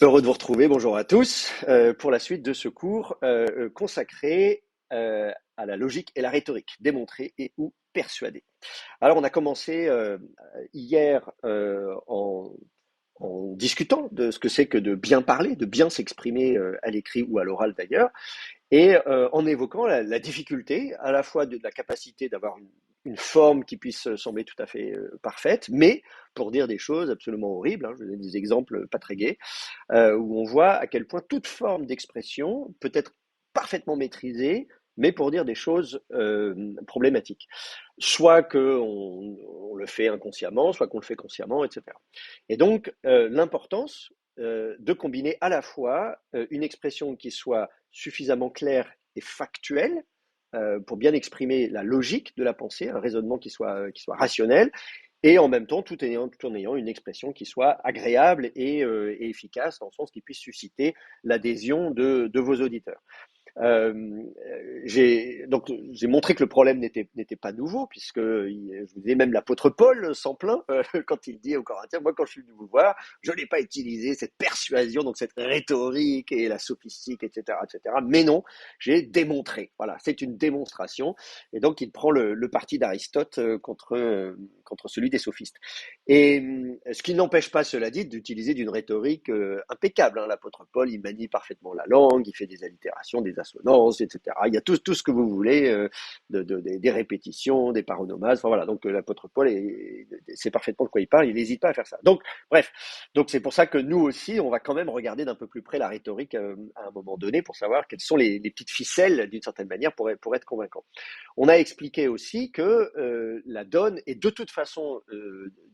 Heureux de vous retrouver, bonjour à tous, pour la suite de ce cours consacré à la logique et la rhétorique, démontrer et ou persuader. Alors on a commencé hier en discutant de ce que c'est que de bien parler, de bien s'exprimer à l'écrit ou à l'oral d'ailleurs, et en évoquant la difficulté à la fois de la capacité d'avoir une forme qui puisse sembler tout à fait parfaite, mais pour dire des choses absolument horribles, hein, je vous donne des exemples pas très gais, où on voit à quel point toute forme d'expression peut être parfaitement maîtrisée, mais pour dire des choses problématiques. Soit qu'on le fait inconsciemment, soit qu'on le fait consciemment, etc. Et donc, l'importance de combiner à la fois une expression qui soit suffisamment claire et factuelle, pour bien exprimer la logique de la pensée, un raisonnement qui soit rationnel, et en même temps tout en ayant une expression qui soit agréable et efficace, dans le sens qui puisse susciter l'adhésion de vos auditeurs. J'ai montré que le problème n'était pas nouveau, puisque je vous disais, même l'apôtre Paul s'en plaint quand il dit aux Corinthiens, moi quand je suis venu vous voir, je n'ai pas utilisé cette persuasion, donc cette rhétorique et la sophistique, etc., etc. Mais non, j'ai démontré. Voilà, c'est une démonstration. Et donc il prend le parti d'Aristote contre celui des sophistes. Et ce qui n'empêche pas, cela dit, d'utiliser d'une rhétorique impeccable, hein. L'apôtre Paul, il manie parfaitement la langue, il fait des allitérations, des assonances, etc. Il y a tout ce que vous voulez, des répétitions, des paronomases. Enfin, voilà, donc l'apôtre Paul sait parfaitement de quoi il parle, il n'hésite pas à faire ça. Donc, bref, donc c'est pour ça que nous aussi, on va quand même regarder d'un peu plus près la rhétorique à un moment donné pour savoir quelles sont les petites ficelles, d'une certaine manière, pour être convaincant. On a expliqué aussi que la donne est de toute façon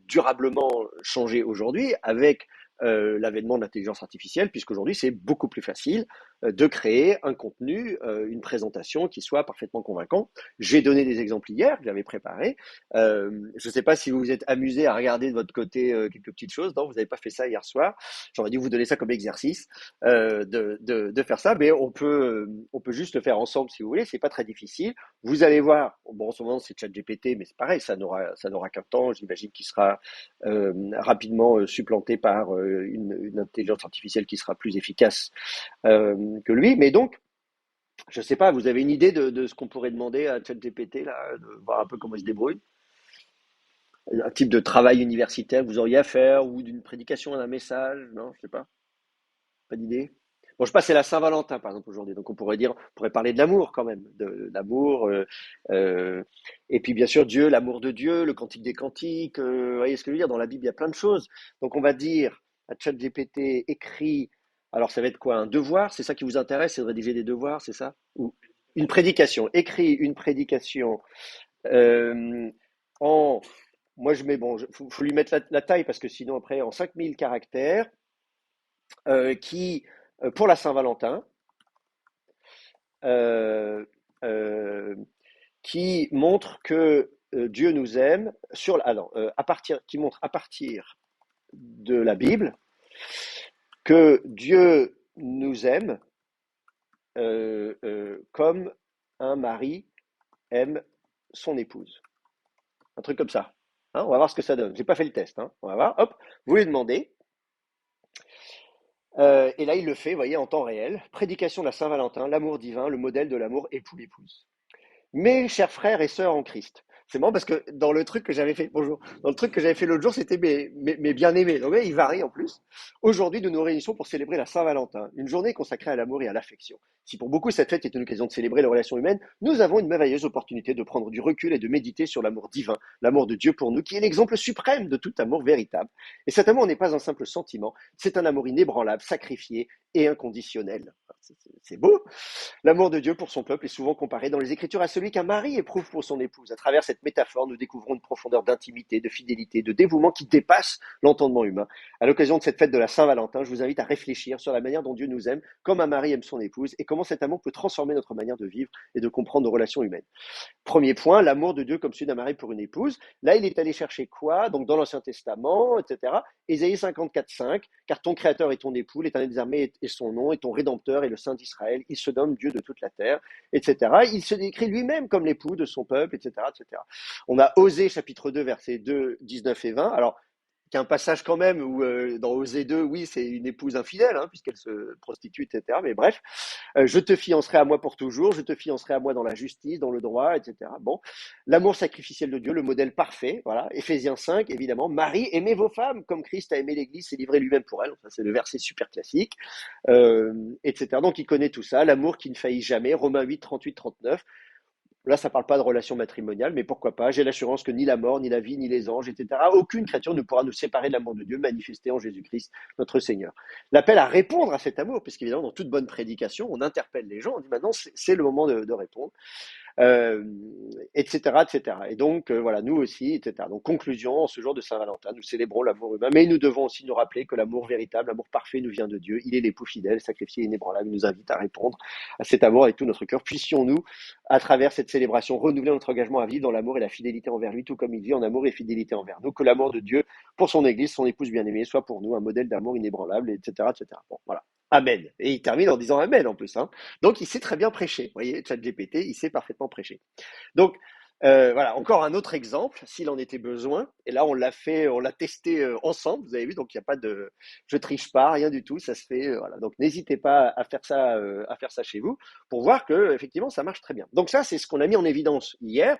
durablement changée aujourd'hui avec l'avènement de l'intelligence artificielle, puisqu'aujourd'hui c'est beaucoup plus facile de créer un contenu, une présentation qui soit parfaitement convaincant. J'ai donné des exemples hier que j'avais préparés. Je ne sais pas si vous vous êtes amusé à regarder de votre côté quelques petites choses. Non, vous n'avez pas fait ça hier soir. J'aurais dû vous donner ça comme exercice de faire ça, mais on peut juste le faire ensemble si vous voulez. C'est pas très difficile. Vous allez voir. Bon, en ce moment c'est ChatGPT, mais c'est pareil. Ça n'aura qu'un temps. J'imagine qu'il sera rapidement supplanté par une intelligence artificielle qui sera plus efficace que lui. Mais donc, je ne sais pas, vous avez une idée de ce qu'on pourrait demander à ChatGPT, là, de voir un peu comment il se débrouille? Un type de travail universitaire que vous auriez à faire, ou d'une prédication d'un message? Non, je sais pas. Pas d'idée? Bon, je sais pas, c'est la Saint-Valentin, par exemple, aujourd'hui. Donc, on pourrait parler de l'amour quand même, de l'amour. Et puis, bien sûr, Dieu, l'amour de Dieu, le cantique des cantiques. Vous voyez ce que je veux dire? Dans la Bible, il y a plein de choses. Donc, on va dire à ChatGPT, écrit. Alors, ça va être quoi? Un devoir? C'est ça qui vous intéresse? C'est de rédiger des devoirs, c'est ça? Ou une prédication. Écrit une prédication euh, en. Moi, je mets, bon, faut lui mettre la taille parce que sinon, après, en 5000 caractères, qui, pour la Saint-Valentin, euh, euh, qui montre que Dieu nous aime qui montre à partir de la Bible que Dieu nous aime comme un mari aime son épouse. Un truc comme ça. Hein, on va voir ce que ça donne. J'ai pas fait le test. Hein. On va voir. Hop, vous lui demandez. Et là, il le fait, vous voyez, en temps réel. Prédication de la Saint-Valentin, l'amour divin, le modèle de l'amour époux-épouse. Mes chers frères et sœurs en Christ. C'est marrant parce que dans le truc que j'avais fait, bonjour, dans le truc que j'avais fait l'autre jour, c'était mes bien-aimés. Donc, ouais, il varie en plus. Aujourd'hui, nous nous réunissons pour célébrer la Saint-Valentin, une journée consacrée à l'amour et à l'affection. Si pour beaucoup cette fête est une occasion de célébrer les relations humaines, nous avons une merveilleuse opportunité de prendre du recul et de méditer sur l'amour divin, l'amour de Dieu pour nous, qui est l'exemple suprême de tout amour véritable. Et cet amour n'est pas un simple sentiment, c'est un amour inébranlable, sacrifié et inconditionnel. C'est beau. L'amour de Dieu pour son peuple est souvent comparé dans les Écritures à celui qu'un mari éprouve pour son épouse. À travers cette métaphore, nous découvrons une profondeur d'intimité, de fidélité, de dévouement qui dépasse l'entendement humain. À l'occasion de cette fête de la Saint-Valentin, je vous invite à réfléchir sur la manière dont Dieu nous aime, comme un mari aime son épouse, et comment cet amour peut transformer notre manière de vivre et de comprendre nos relations humaines. Premier point, l'amour de Dieu comme celui d'un mari pour une épouse. Là, il est allé chercher quoi? Donc, dans l'Ancien Testament, etc. Ésaïe 54,5, car ton Créateur est ton époux, l'Éternel des armées est son nom, et ton Rédempteur est le Saint d'Israël. Il se nomme Dieu de toute la terre, etc. Il se décrit lui-même comme l'époux de son peuple, etc., etc. On a Osée chapitre 2, versets 2, 19 et 20. Alors, qui a un passage quand même où dans Osée 2, oui, c'est une épouse infidèle, hein, puisqu'elle se prostitue, etc. Mais bref, je te fiancerai à moi pour toujours, je te fiancerai à moi dans la justice, dans le droit, etc. Bon, l'amour sacrificiel de Dieu, le modèle parfait, voilà. Éphésiens 5, évidemment. Marie, aimez vos femmes comme Christ a aimé l'Église, s'est livré lui-même pour elle. Ça, c'est le verset super classique, etc. Donc, il connaît tout ça. L'amour qui ne faillit jamais. Romains 8, 38, 39. Là, ça ne parle pas de relation matrimoniale, mais pourquoi pas? J'ai l'assurance que ni la mort, ni la vie, ni les anges, etc., aucune créature ne pourra nous séparer de l'amour de Dieu manifesté en Jésus-Christ, notre Seigneur. L'appel à répondre à cet amour, puisqu'évidemment, dans toute bonne prédication, on interpelle les gens, on dit maintenant, c'est le moment de répondre, euh, etc., etc. Et donc, voilà, nous aussi, etc. Donc, conclusion, en ce jour de Saint-Valentin, nous célébrons l'amour humain, mais nous devons aussi nous rappeler que l'amour véritable, l'amour parfait nous vient de Dieu. Il est l'époux fidèle, sacrifié, inébranlable. Il nous invite à répondre à cet amour avec tout notre cœur. Puissions-nous, à travers cette célébration, renouveler notre engagement à vivre dans l'amour et la fidélité envers lui, tout comme il vit en amour et fidélité envers nous. Que l'amour de Dieu pour son Église, son épouse bien-aimée, soit pour nous un modèle d'amour inébranlable, etc., etc. Bon, voilà. Amen. Et il termine en disant Amen en plus, hein. Donc il sait très bien prêcher. Vous voyez, ChatGPT, il sait parfaitement prêcher. Donc voilà, encore un autre exemple, s'il en était besoin. Et là, on l'a testé ensemble. Vous avez vu, donc il n'y a pas de, je triche pas, rien du tout. Ça se fait, voilà. Donc n'hésitez pas à faire ça chez vous, pour voir que effectivement, ça marche très bien. Donc ça, c'est ce qu'on a mis en évidence hier.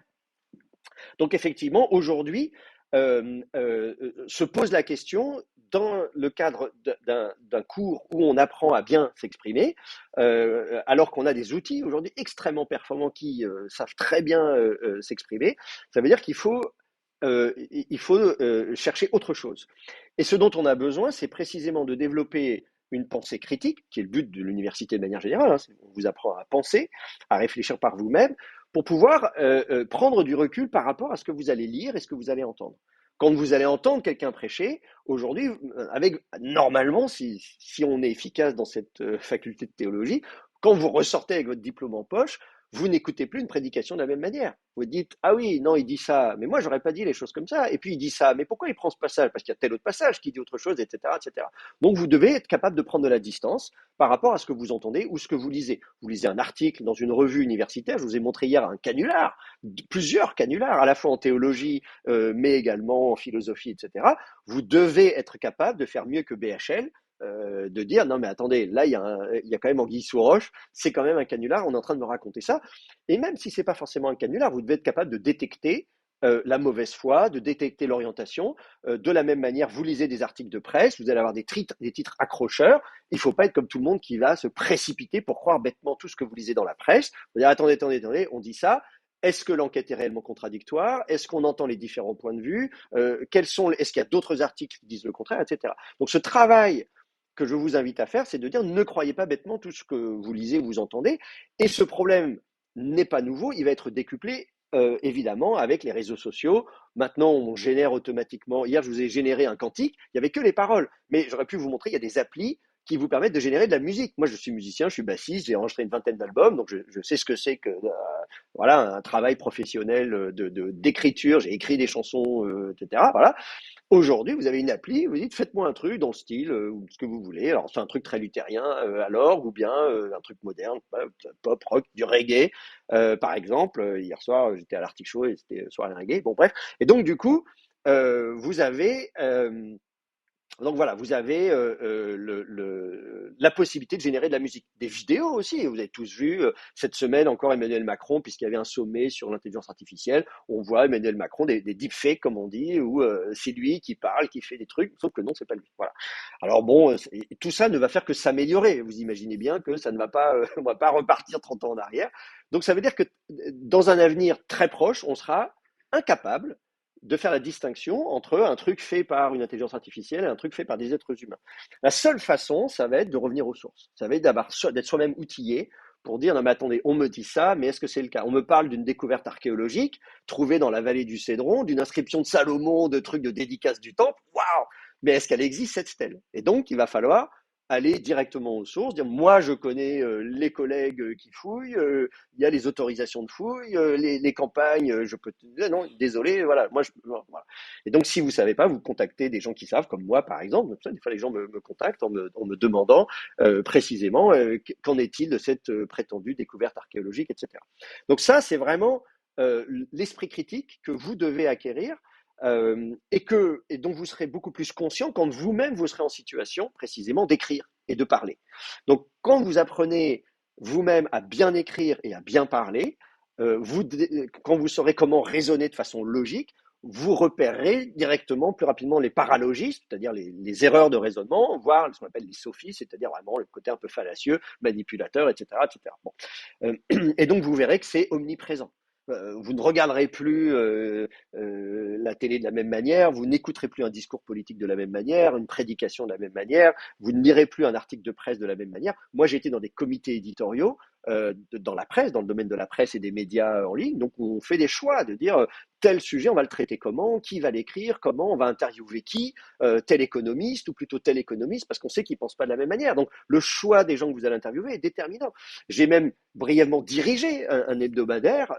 Donc effectivement, aujourd'hui, se pose la question, dans le cadre d'un cours où on apprend à bien s'exprimer, alors qu'on a des outils aujourd'hui extrêmement performants qui savent très bien s'exprimer, ça veut dire il faut chercher autre chose. Et ce dont on a besoin, c'est précisément de développer une pensée critique, qui est le but de l'université de manière générale, hein. On vous apprend à penser, à réfléchir par vous-même, pour pouvoir prendre du recul par rapport à ce que vous allez lire et ce que vous allez entendre. Quand vous allez entendre quelqu'un prêcher, aujourd'hui, avec normalement, si on est efficace dans cette faculté de théologie, quand vous ressortez avec votre diplôme en poche, vous n'écoutez plus une prédication de la même manière. Vous dites, ah oui, non, il dit ça, mais moi, j'aurais pas dit les choses comme ça. Et puis, il dit ça, mais pourquoi il prend ce passage? Parce qu'il y a tel autre passage qui dit autre chose, etc., etc. Donc, vous devez être capable de prendre de la distance par rapport à ce que vous entendez ou ce que vous lisez. Vous lisez un article dans une revue universitaire, je vous ai montré hier un canular, plusieurs canulars, à la fois en théologie, mais également en philosophie, etc. Vous devez être capable de faire mieux que BHL, de dire non mais attendez, là il y a quand même anguille sous roche, c'est quand même un canular, on est en train de me raconter ça. Et même si c'est pas forcément un canular, vous devez être capable de détecter la mauvaise foi, de détecter l'orientation. De la même manière, vous lisez des articles de presse, vous allez avoir des titres accrocheurs. Il ne faut pas être comme tout le monde qui va se précipiter pour croire bêtement tout ce que vous lisez dans la presse. Vous dire attendez, attendez, attendez, on dit ça. Est-ce que l'enquête est réellement contradictoire? Est-ce qu'on entend les différents points de vue? Est-ce qu'il y a d'autres articles qui disent le contraire, etc. Donc ce travail que je vous invite à faire, c'est de dire ne croyez pas bêtement tout ce que vous lisez ou vous entendez. Et ce problème n'est pas nouveau, il va être décuplé évidemment avec les réseaux sociaux. Maintenant, on génère automatiquement. Hier, je vous ai généré un cantique, il n'y avait que les paroles, mais j'aurais pu vous montrer, il y a des applis qui vous permettent de générer de la musique. Moi, je suis musicien, je suis bassiste, j'ai enregistré une vingtaine d'albums, donc je sais ce que c'est que voilà un travail professionnel d'écriture. J'ai écrit des chansons, etc. Voilà. Aujourd'hui, vous avez une appli, vous dites faites-moi un truc dans le style ou ce que vous voulez. Alors c'est un truc très luthérien alors, ou bien un truc moderne, pop, rock, du reggae, par exemple. Hier soir, j'étais à l'Arctic Show et c'était soirée reggae. Bon bref. Et donc du coup, vous avez donc voilà, vous avez la possibilité de générer de la musique, des vidéos aussi. Vous avez tous vu cette semaine encore Emmanuel Macron, puisqu'il y avait un sommet sur l'intelligence artificielle. On voit Emmanuel Macron, des deepfakes comme on dit, où c'est lui qui parle, qui fait des trucs, sauf que non, c'est pas lui. Voilà. Alors bon, tout ça ne va faire que s'améliorer. Vous imaginez bien que ça ne va pas, on va pas repartir 30 ans en arrière. Donc ça veut dire que dans un avenir très proche, on sera incapable de faire la distinction entre un truc fait par une intelligence artificielle et un truc fait par des êtres humains. La seule façon, ça va être de revenir aux sources. Ça va être d'être soi-même outillé pour dire non mais attendez, on me dit ça, mais est-ce que c'est le cas? On me parle d'une découverte archéologique trouvée dans la vallée du Cédron, d'une inscription de Salomon, de trucs de dédicace du temple. Waouh! Mais est-ce qu'elle existe cette stèle? Et donc il va falloir aller directement aux sources, dire moi je connais les collègues qui fouillent, il y a les autorisations de fouille, les campagnes, je peux te dire non, désolé, voilà, voilà. Et donc si vous savez pas, vous contactez des gens qui savent, comme moi par exemple. Des fois les gens me contactent en me demandant précisément qu'en est-il de cette prétendue découverte archéologique, etc. Donc ça c'est vraiment l'esprit critique que vous devez acquérir et donc vous serez beaucoup plus conscient quand vous-même vous serez en situation précisément d'écrire et de parler. Donc quand vous apprenez vous-même à bien écrire et à bien parler, quand vous saurez comment raisonner de façon logique, vous repérerez directement plus rapidement les paralogistes, c'est-à-dire les erreurs de raisonnement, voire ce qu'on appelle les sophistes, c'est-à-dire vraiment le côté un peu fallacieux, manipulateur, etc., etc. Bon. Et donc vous verrez que c'est omniprésent. Vous ne regarderez plus la télé de la même manière, vous n'écouterez plus un discours politique de la même manière, une prédication de la même manière, vous ne lirez plus un article de presse de la même manière. Moi, j'ai été dans des comités éditoriaux dans la presse, dans le domaine de la presse et des médias en ligne. Donc, on fait des choix de dire tel sujet, on va le traiter comment, qui va l'écrire, comment, on va interviewer qui, tel économiste ou plutôt tel économiste, parce qu'on sait qu'ils ne pensent pas de la même manière. Donc, le choix des gens que vous allez interviewer est déterminant. J'ai même brièvement dirigé un hebdomadaire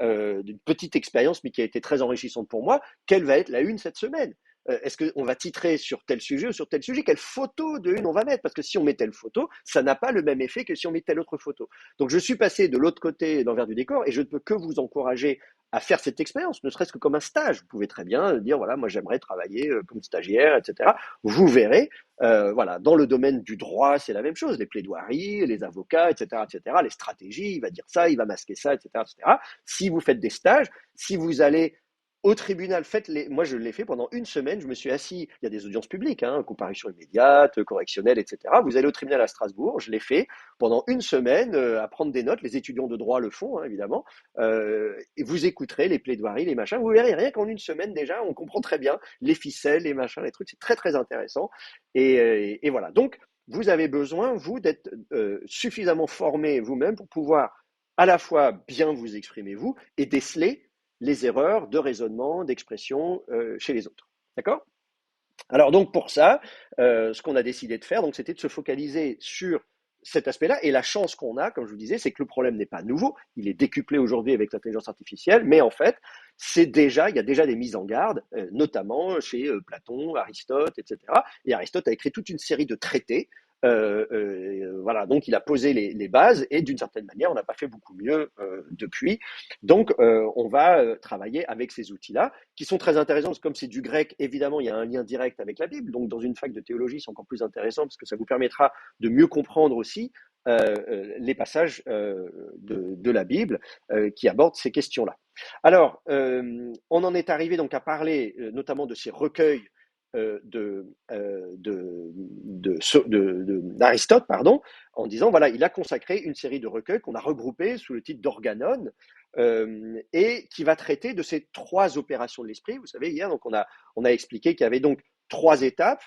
d'une petite expérience, mais qui a été très enrichissante pour moi. Quelle va être la une cette semaine? Est-ce qu'on va titrer sur tel sujet ou sur tel sujet? Quelle photo de une on va mettre? Parce que si on met telle photo, ça n'a pas le même effet que si on met telle autre photo. Donc je suis passé de l'autre côté d'envers du décor et je ne peux que vous encourager à faire cette expérience, ne serait-ce que comme un stage. Vous pouvez très bien dire, voilà, moi j'aimerais travailler comme stagiaire, etc. Vous verrez, voilà, dans le domaine du droit, c'est la même chose, les plaidoiries, les avocats, etc., etc., les stratégies, il va dire ça, il va masquer ça, etc., etc. Si vous faites des stages, si vous allez au tribunal, moi je l'ai fait pendant une semaine, je me suis assis, il y a des audiences publiques, hein, comparution immédiate, correctionnelle, etc. Vous allez au tribunal à Strasbourg, je l'ai fait pendant une semaine à prendre des notes, les étudiants de droit le font, hein, évidemment, et vous écouterez les plaidoiries, les machins, vous verrez rien qu'en une semaine déjà, on comprend très bien les ficelles, les machins, les trucs, c'est très très intéressant. Et voilà, donc vous avez besoin, vous, d'être suffisamment formé vous-même pour pouvoir à la fois bien vous exprimer vous et déceler les erreurs de raisonnement, d'expression chez les autres. D'accord? Alors donc pour ça, ce qu'on a décidé de faire, donc, c'était de se focaliser sur cet aspect-là. Et la chance qu'on a, comme je vous disais, c'est que le problème n'est pas nouveau. Il est décuplé aujourd'hui avec l'intelligence artificielle, mais en fait, il y a déjà des mises en garde, notamment chez Platon, Aristote, etc. Et Aristote a écrit toute une série de traités. Voilà, donc il a posé les bases et d'une certaine manière, on n'a pas fait beaucoup mieux depuis. Donc, on va travailler avec ces outils-là qui sont très intéressants, parce que comme c'est du grec, évidemment, il y a un lien direct avec la Bible. Donc, dans une fac de théologie, c'est encore plus intéressant, parce que ça vous permettra de mieux comprendre aussi les passages de la Bible qui abordent ces questions-là. Alors, on en est arrivé donc à parler notamment de ces recueils d'Aristote, pardon, en disant, voilà, il a consacré une série de recueils qu'on a regroupés sous le titre d'Organon, et qui va traiter de ces trois opérations de l'esprit. Vous savez, hier, donc on a expliqué qu'il y avait donc trois étapes.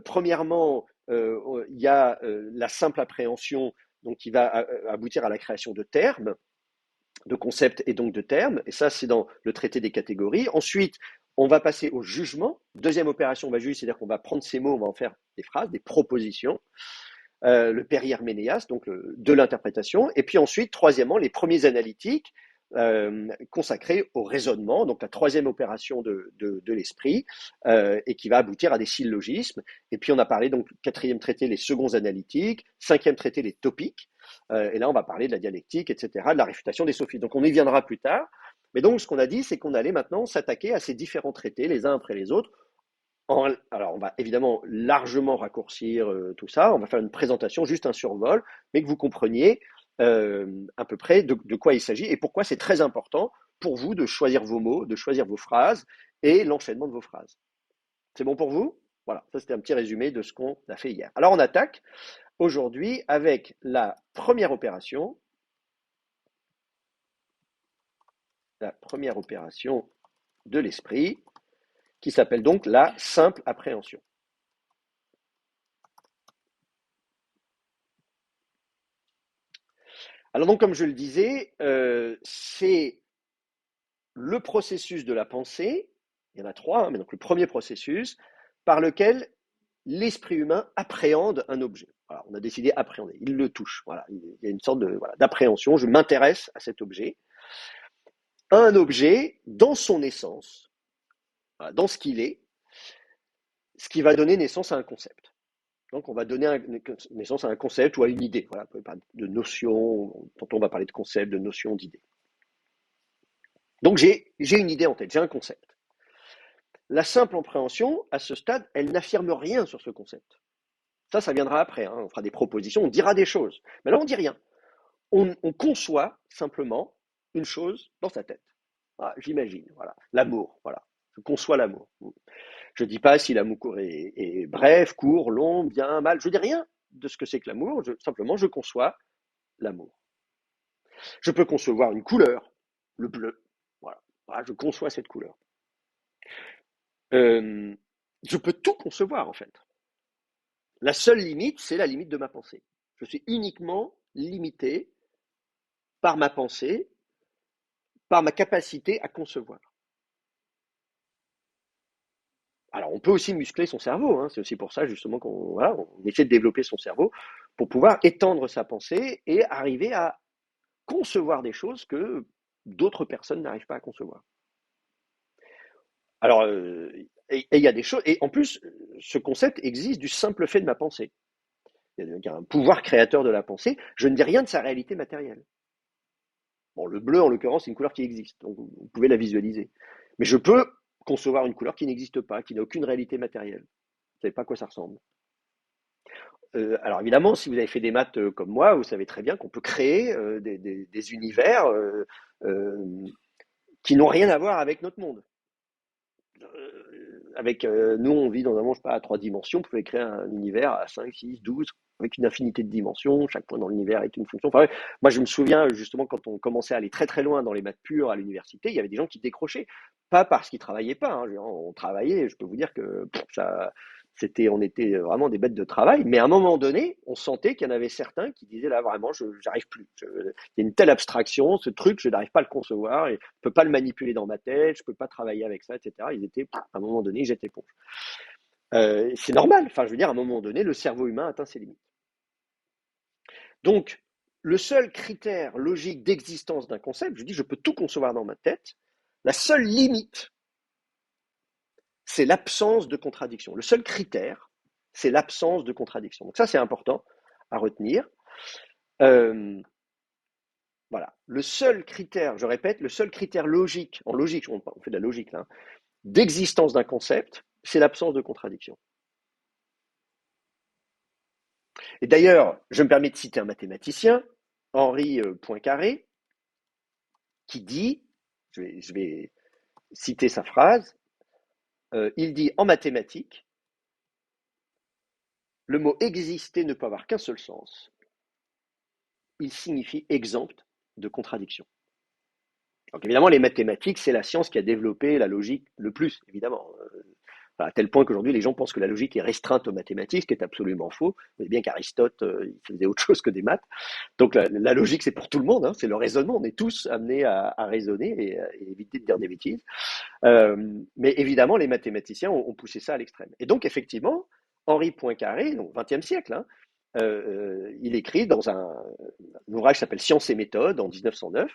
Premièrement, il y a la simple appréhension, donc qui va aboutir à la création de termes, de concepts et donc de termes. Et ça, c'est dans le traité des catégories. Ensuite, on va passer au jugement. Deuxième opération, on va juger, c'est-à-dire qu'on va prendre ces mots, on va en faire des phrases, des propositions. Le périherménéas, donc de l'interprétation. Et puis ensuite, troisièmement, les premiers analytiques consacrés au raisonnement, donc la troisième opération de l'esprit, et qui va aboutir à des syllogismes. Et puis on a parlé donc quatrième traité les seconds analytiques, cinquième traité les topiques, et là on va parler de la dialectique, etc., de la réfutation des sophistes. Donc on y viendra plus tard. Mais donc ce qu'on a dit, c'est qu'on allait maintenant s'attaquer à ces différents traités, les uns après les autres. Alors, on va évidemment largement raccourcir tout ça. On va faire une présentation, juste un survol, mais que vous compreniez à peu près de quoi il s'agit et pourquoi c'est très important pour vous de choisir vos mots, de choisir vos phrases et l'enchaînement de vos phrases. C'est bon pour vous? Voilà, ça c'était un petit résumé de ce qu'on a fait hier. Alors, on attaque aujourd'hui avec la première opération de l'esprit, qui s'appelle donc la simple appréhension. Alors donc, comme je le disais, c'est le processus de la pensée, il y en a trois, hein, mais donc le premier processus, par lequel l'esprit humain appréhende un objet. Voilà, on a décidé appréhender, il le touche. Voilà, il y a une sorte d'appréhension, je m'intéresse à cet objet. Un objet dans son essence, voilà, dans ce qu'il est, ce qui va donner naissance à un concept. Donc, on va donner naissance à un concept ou à une idée. Voilà, on peut parler de notion, tantôt on va parler de concept, de notion, d'idée. Donc, j'ai une idée en tête, j'ai un concept. La simple compréhension, à ce stade, elle n'affirme rien sur ce concept. Ça viendra après, hein. On fera des propositions, on dira des choses. Mais là, on ne dit rien. On conçoit simplement une chose dans sa tête. Voilà, j'imagine, voilà. L'amour, voilà. Je conçois l'amour. Je ne dis pas si l'amour est bref, court, long, bien, mal. Je ne dis rien de ce que c'est que l'amour. Simplement, je conçois l'amour. Je peux concevoir une couleur, le bleu. Voilà. Voilà, je conçois cette couleur. Euh, je peux tout concevoir, en fait. La seule limite, c'est la limite de ma pensée. Je suis uniquement limité par ma pensée, par ma capacité à concevoir. Alors, on peut aussi muscler son cerveau, hein. C'est aussi pour ça, justement, qu'on essaie de développer son cerveau pour pouvoir étendre sa pensée et arriver à concevoir des choses que d'autres personnes n'arrivent pas à concevoir. Alors, et il y a des choses, et en plus, ce concept existe du simple fait de ma pensée. Il y a un pouvoir créateur de la pensée. Je ne dis rien de sa réalité matérielle. Bon, le bleu, en l'occurrence, c'est une couleur qui existe, donc vous pouvez la visualiser. Mais je peux concevoir une couleur qui n'existe pas, qui n'a aucune réalité matérielle. Vous ne savez pas à quoi ça ressemble. Alors évidemment, si vous avez fait des maths comme moi, vous savez très bien qu'on peut créer des univers euh, qui n'ont rien à voir avec notre monde. Nous, on vit dans un monde, je sais pas, à 3 dimensions, vous pouvez créer un univers à 5, 6, 12, avec une infinité de dimensions, chaque point dans l'univers est une fonction. Enfin, ouais, moi, je me souviens justement quand on commençait à aller très très loin dans les maths pures à l'université, il y avait des gens qui décrochaient, pas parce qu'ils travaillaient pas, hein, on travaillait, je peux vous dire que on était vraiment des bêtes de travail, mais à un moment donné, on sentait qu'il y en avait certains qui disaient là vraiment, j'arrive plus. Il y a une telle abstraction, ce truc, je n'arrive pas à le concevoir, et je peux pas le manipuler dans ma tête, je peux pas travailler avec ça, etc. Ils étaient, à un moment donné, j'étais éponge. C'est normal, enfin, je veux dire, à un moment donné, le cerveau humain atteint ses limites. Donc, le seul critère logique d'existence d'un concept, je dis, je peux tout concevoir dans ma tête, la seule limite, c'est l'absence de contradiction. Le seul critère, c'est l'absence de contradiction. Donc ça, c'est important à retenir. Euh, voilà. Le seul critère, je répète, le seul critère logique, en logique, on fait de la logique là, d'existence d'un concept, c'est l'absence de contradiction. Et d'ailleurs, je me permets de citer un mathématicien, Henri Poincaré, qui dit, je vais citer sa phrase, il dit en mathématiques, le mot exister ne peut avoir qu'un seul sens, il signifie exempt de contradiction. Donc évidemment, les mathématiques, c'est la science qui a développé la logique le plus, évidemment. À tel point qu'aujourd'hui, les gens pensent que la logique est restreinte aux mathématiques, ce qui est absolument faux. Vous voyez bien qu'Aristote, il faisait autre chose que des maths. Donc la logique, c'est pour tout le monde, hein, c'est le raisonnement. On est tous amenés à raisonner et éviter de dire des bêtises. Mais évidemment, les mathématiciens ont poussé ça à l'extrême. Et donc, effectivement, Henri Poincaré, donc 20e siècle, hein, il écrit dans un ouvrage qui s'appelle Science et méthode en 1909.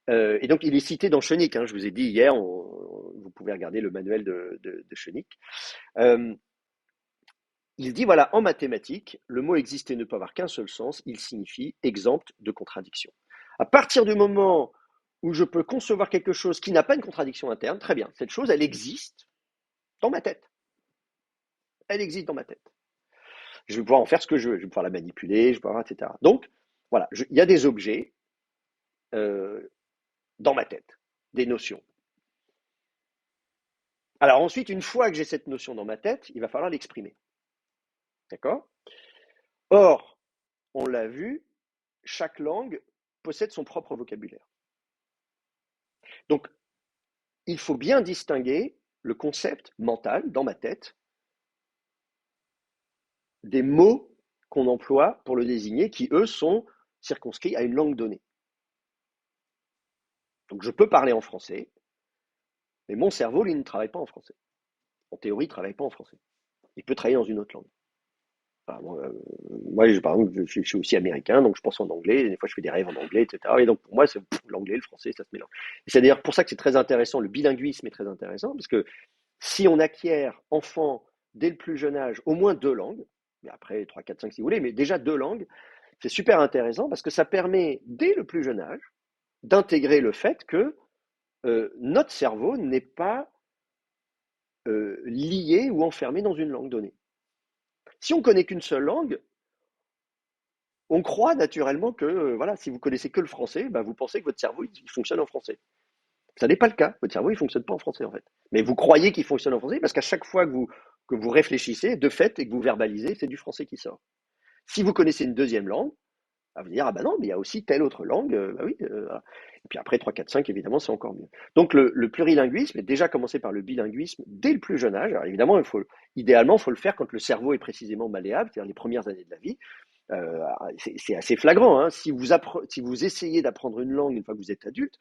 Et donc, il est cité dans Schoenig, hein, je vous ai dit hier, vous pouvez regarder le manuel de Schoenig. Euh, il dit, voilà, en mathématiques, le mot exister ne peut avoir qu'un seul sens, il signifie exempt de contradiction. À partir du moment où je peux concevoir quelque chose qui n'a pas une contradiction interne, très bien, cette chose, elle existe dans ma tête. Elle existe dans ma tête. Je vais pouvoir en faire ce que je veux, je vais pouvoir la manipuler, je vais pouvoir, etc. Donc, voilà, il y a des objets euh, dans ma tête, des notions. Alors ensuite, une fois que j'ai cette notion dans ma tête, il va falloir l'exprimer. D'accord? Or, on l'a vu, chaque langue possède son propre vocabulaire. Donc, il faut bien distinguer le concept mental dans ma tête des mots qu'on emploie pour le désigner qui, eux, sont circonscrits à une langue donnée. Donc, je peux parler en français, mais mon cerveau, lui, ne travaille pas en français. En théorie, il ne travaille pas en français. Il peut travailler dans une autre langue. Enfin, moi, par exemple, je suis aussi américain, donc je pense en anglais, des fois je fais des rêves en anglais, etc. Et donc pour moi, l'anglais, le français, ça se mélange. Et c'est d'ailleurs pour ça que c'est très intéressant, le bilinguisme est très intéressant, parce que si on acquiert, enfant, dès le plus jeune âge, au moins 2 langues, mais après 3, 4, 5 si vous voulez, mais déjà 2 langues, c'est super intéressant parce que ça permet, dès le plus jeune âge, d'intégrer le fait que notre cerveau n'est pas liés ou enfermés dans une langue donnée. Si on connaît qu'une seule langue, on croit naturellement que, voilà, si vous connaissez que le français, bah, vous pensez que votre cerveau, il fonctionne en français. Ça n'est pas le cas. Votre cerveau, il fonctionne pas en français, en fait. Mais vous croyez qu'il fonctionne en français parce qu'à chaque fois que vous réfléchissez, de fait, et que vous verbalisez, c'est du français qui sort. Si vous connaissez une deuxième langue, à vous dire, ah bah non, mais il y a aussi telle autre langue, bah oui. Voilà. Et puis après, 3, 4, 5, évidemment, c'est encore mieux. Donc le plurilinguisme est déjà commencé par le bilinguisme dès le plus jeune âge. Alors évidemment, idéalement, il faut le faire quand le cerveau est précisément malléable, c'est-à-dire les premières années de la vie. Euh, c'est assez flagrant. Hein. Si vous essayez d'apprendre une langue une fois que vous êtes adulte,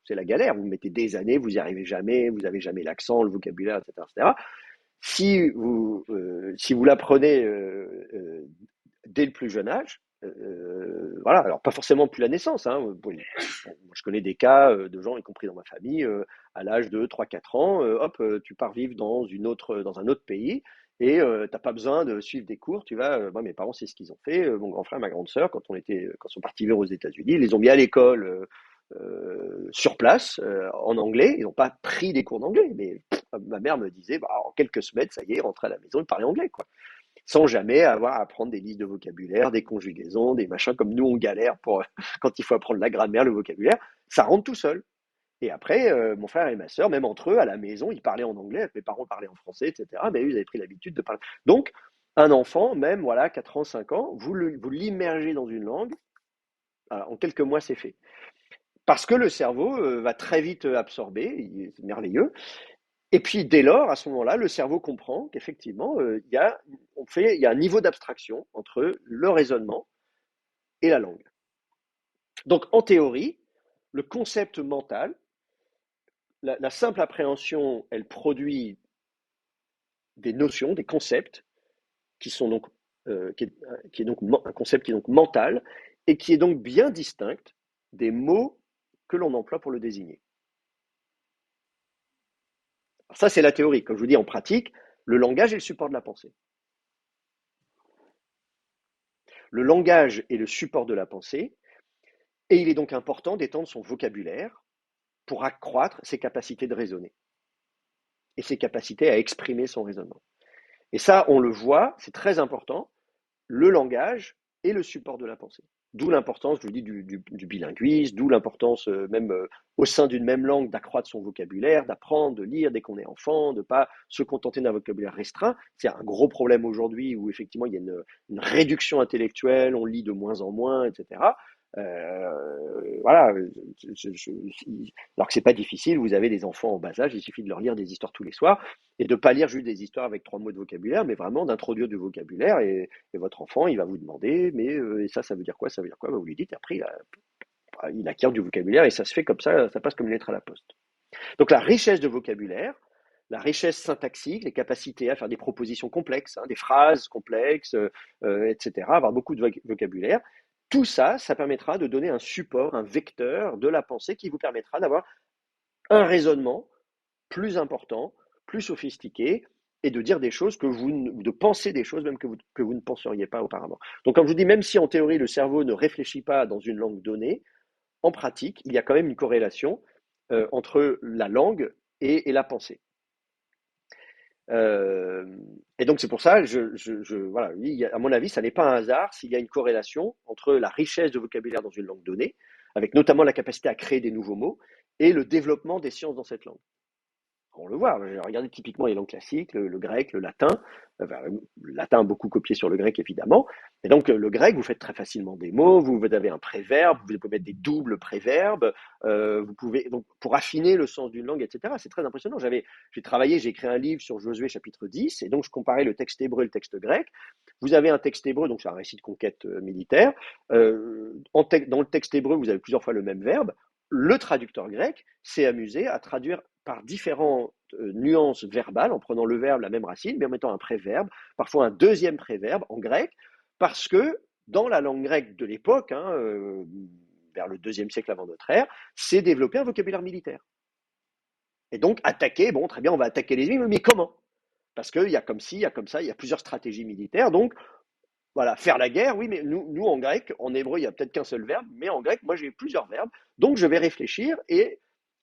c'est la galère. Vous mettez des années, vous n'y arrivez jamais, vous n'avez jamais l'accent, le vocabulaire, etc., etc. Si vous l'apprenez dès le plus jeune âge, voilà, alors pas forcément depuis la naissance. Hein. Bon, je connais des cas de gens, y compris dans ma famille, à l'âge de 3, 4 ans, hop, tu pars vivre dans un autre pays et t'as pas besoin de suivre des cours. Moi, mes parents, c'est ce qu'ils ont fait. Mon grand frère, ma grande sœur, quand ils sont partis vivre aux États-Unis, ils les ont mis à l'école sur place en anglais. Ils n'ont pas pris des cours d'anglais, mais ma mère me disait, bah, en quelques semaines, ça y est, rentrer à la maison, ils parlaient anglais, quoi, sans jamais avoir à apprendre des listes de vocabulaire, des conjugaisons, des machins comme nous on galère pour quand il faut apprendre la grammaire, le vocabulaire, ça rentre tout seul. Et après, mon frère et ma sœur, même entre eux, à la maison, ils parlaient en anglais, mes parents parlaient en français, etc. Mais eux, ils avaient pris l'habitude de parler. Donc, un enfant, même voilà, 4 ans, 5 ans, vous l'immergez dans une langue, voilà, en quelques mois, c'est fait. Parce que le cerveau va très vite absorber, c'est merveilleux. Et puis dès lors, à ce moment-là, le cerveau comprend qu'effectivement, il y a un niveau d'abstraction entre le raisonnement et la langue. Donc en théorie, le concept mental, la simple appréhension, elle produit des notions, des concepts qui sont donc, qui est donc un concept qui est donc mental et qui est donc bien distinct des mots que l'on emploie pour le désigner. Alors ça, c'est la théorie. Comme je vous dis, en pratique, le langage est le support de la pensée. Le langage est le support de la pensée, et il est donc important d'étendre son vocabulaire pour accroître ses capacités de raisonner et ses capacités à exprimer son raisonnement. Et ça, on le voit, c'est très important, le langage est le support de la pensée. D'où l'importance, je vous dis, du bilinguisme, d'où l'importance même au sein d'une même langue d'accroître son vocabulaire, d'apprendre, de lire dès qu'on est enfant, de ne pas se contenter d'un vocabulaire restreint. C'est un gros problème aujourd'hui où effectivement il y a une réduction intellectuelle, on lit de moins en moins, etc. Voilà, alors que c'est pas difficile, vous avez des enfants en bas âge, il suffit de leur lire des histoires tous les soirs et de pas lire juste des histoires avec 3 mots de vocabulaire, mais vraiment d'introduire du vocabulaire et votre enfant, il va vous demander, mais et ça veut dire quoi? Ça veut dire quoi? Bah, vous lui dites, et après, il acquiert du vocabulaire et ça se fait comme ça passe comme une lettre à la poste. Donc la richesse de vocabulaire, la richesse syntaxique, les capacités à faire des propositions complexes, hein, des phrases complexes, etc., avoir beaucoup de vocabulaire, tout ça, ça permettra de donner un support, un vecteur de la pensée qui vous permettra d'avoir un raisonnement plus important, plus sophistiqué, et de dire des choses de penser des choses même que vous ne penseriez pas auparavant. Donc, comme je vous dis, même si en théorie le cerveau ne réfléchit pas dans une langue donnée, en pratique, il y a quand même une corrélation entre la langue et la pensée. Euh, et donc c'est pour ça, voilà, à mon avis, ça n'est pas un hasard s'il y a une corrélation entre la richesse de vocabulaire dans une langue donnée, avec notamment la capacité à créer des nouveaux mots, et le développement des sciences dans cette langue. On le voit, regardez typiquement les langues classiques, le grec, le latin. Le latin beaucoup copié sur le grec évidemment. Et donc le grec, vous faites très facilement des mots, vous avez un préverbe, vous pouvez mettre des doubles préverbes, vous pouvez donc pour affiner le sens d'une langue, etc. C'est très impressionnant. J'ai écrit un livre sur Josué chapitre 10, et donc je comparais le texte hébreu et le texte grec. Vous avez un texte hébreu, donc c'est un récit de conquête militaire. Dans le texte hébreu, vous avez plusieurs fois le même verbe. Le traducteur grec s'est amusé à traduire par différentes nuances verbales, en prenant le verbe, la même racine, mais en mettant un préverbe, parfois un deuxième préverbe en grec, parce que dans la langue grecque de l'époque, hein, vers le deuxième siècle avant notre ère, s'est développé un vocabulaire militaire. Et donc attaquer, bon très bien, on va attaquer les ennemis, mais comment? Parce qu'il y a comme ci, il y a comme ça, il y a plusieurs stratégies militaires, donc voilà, faire la guerre, oui, mais nous en grec, en hébreu, il n'y a peut-être qu'un seul verbe, mais en grec, moi j'ai plusieurs verbes, donc je vais réfléchir et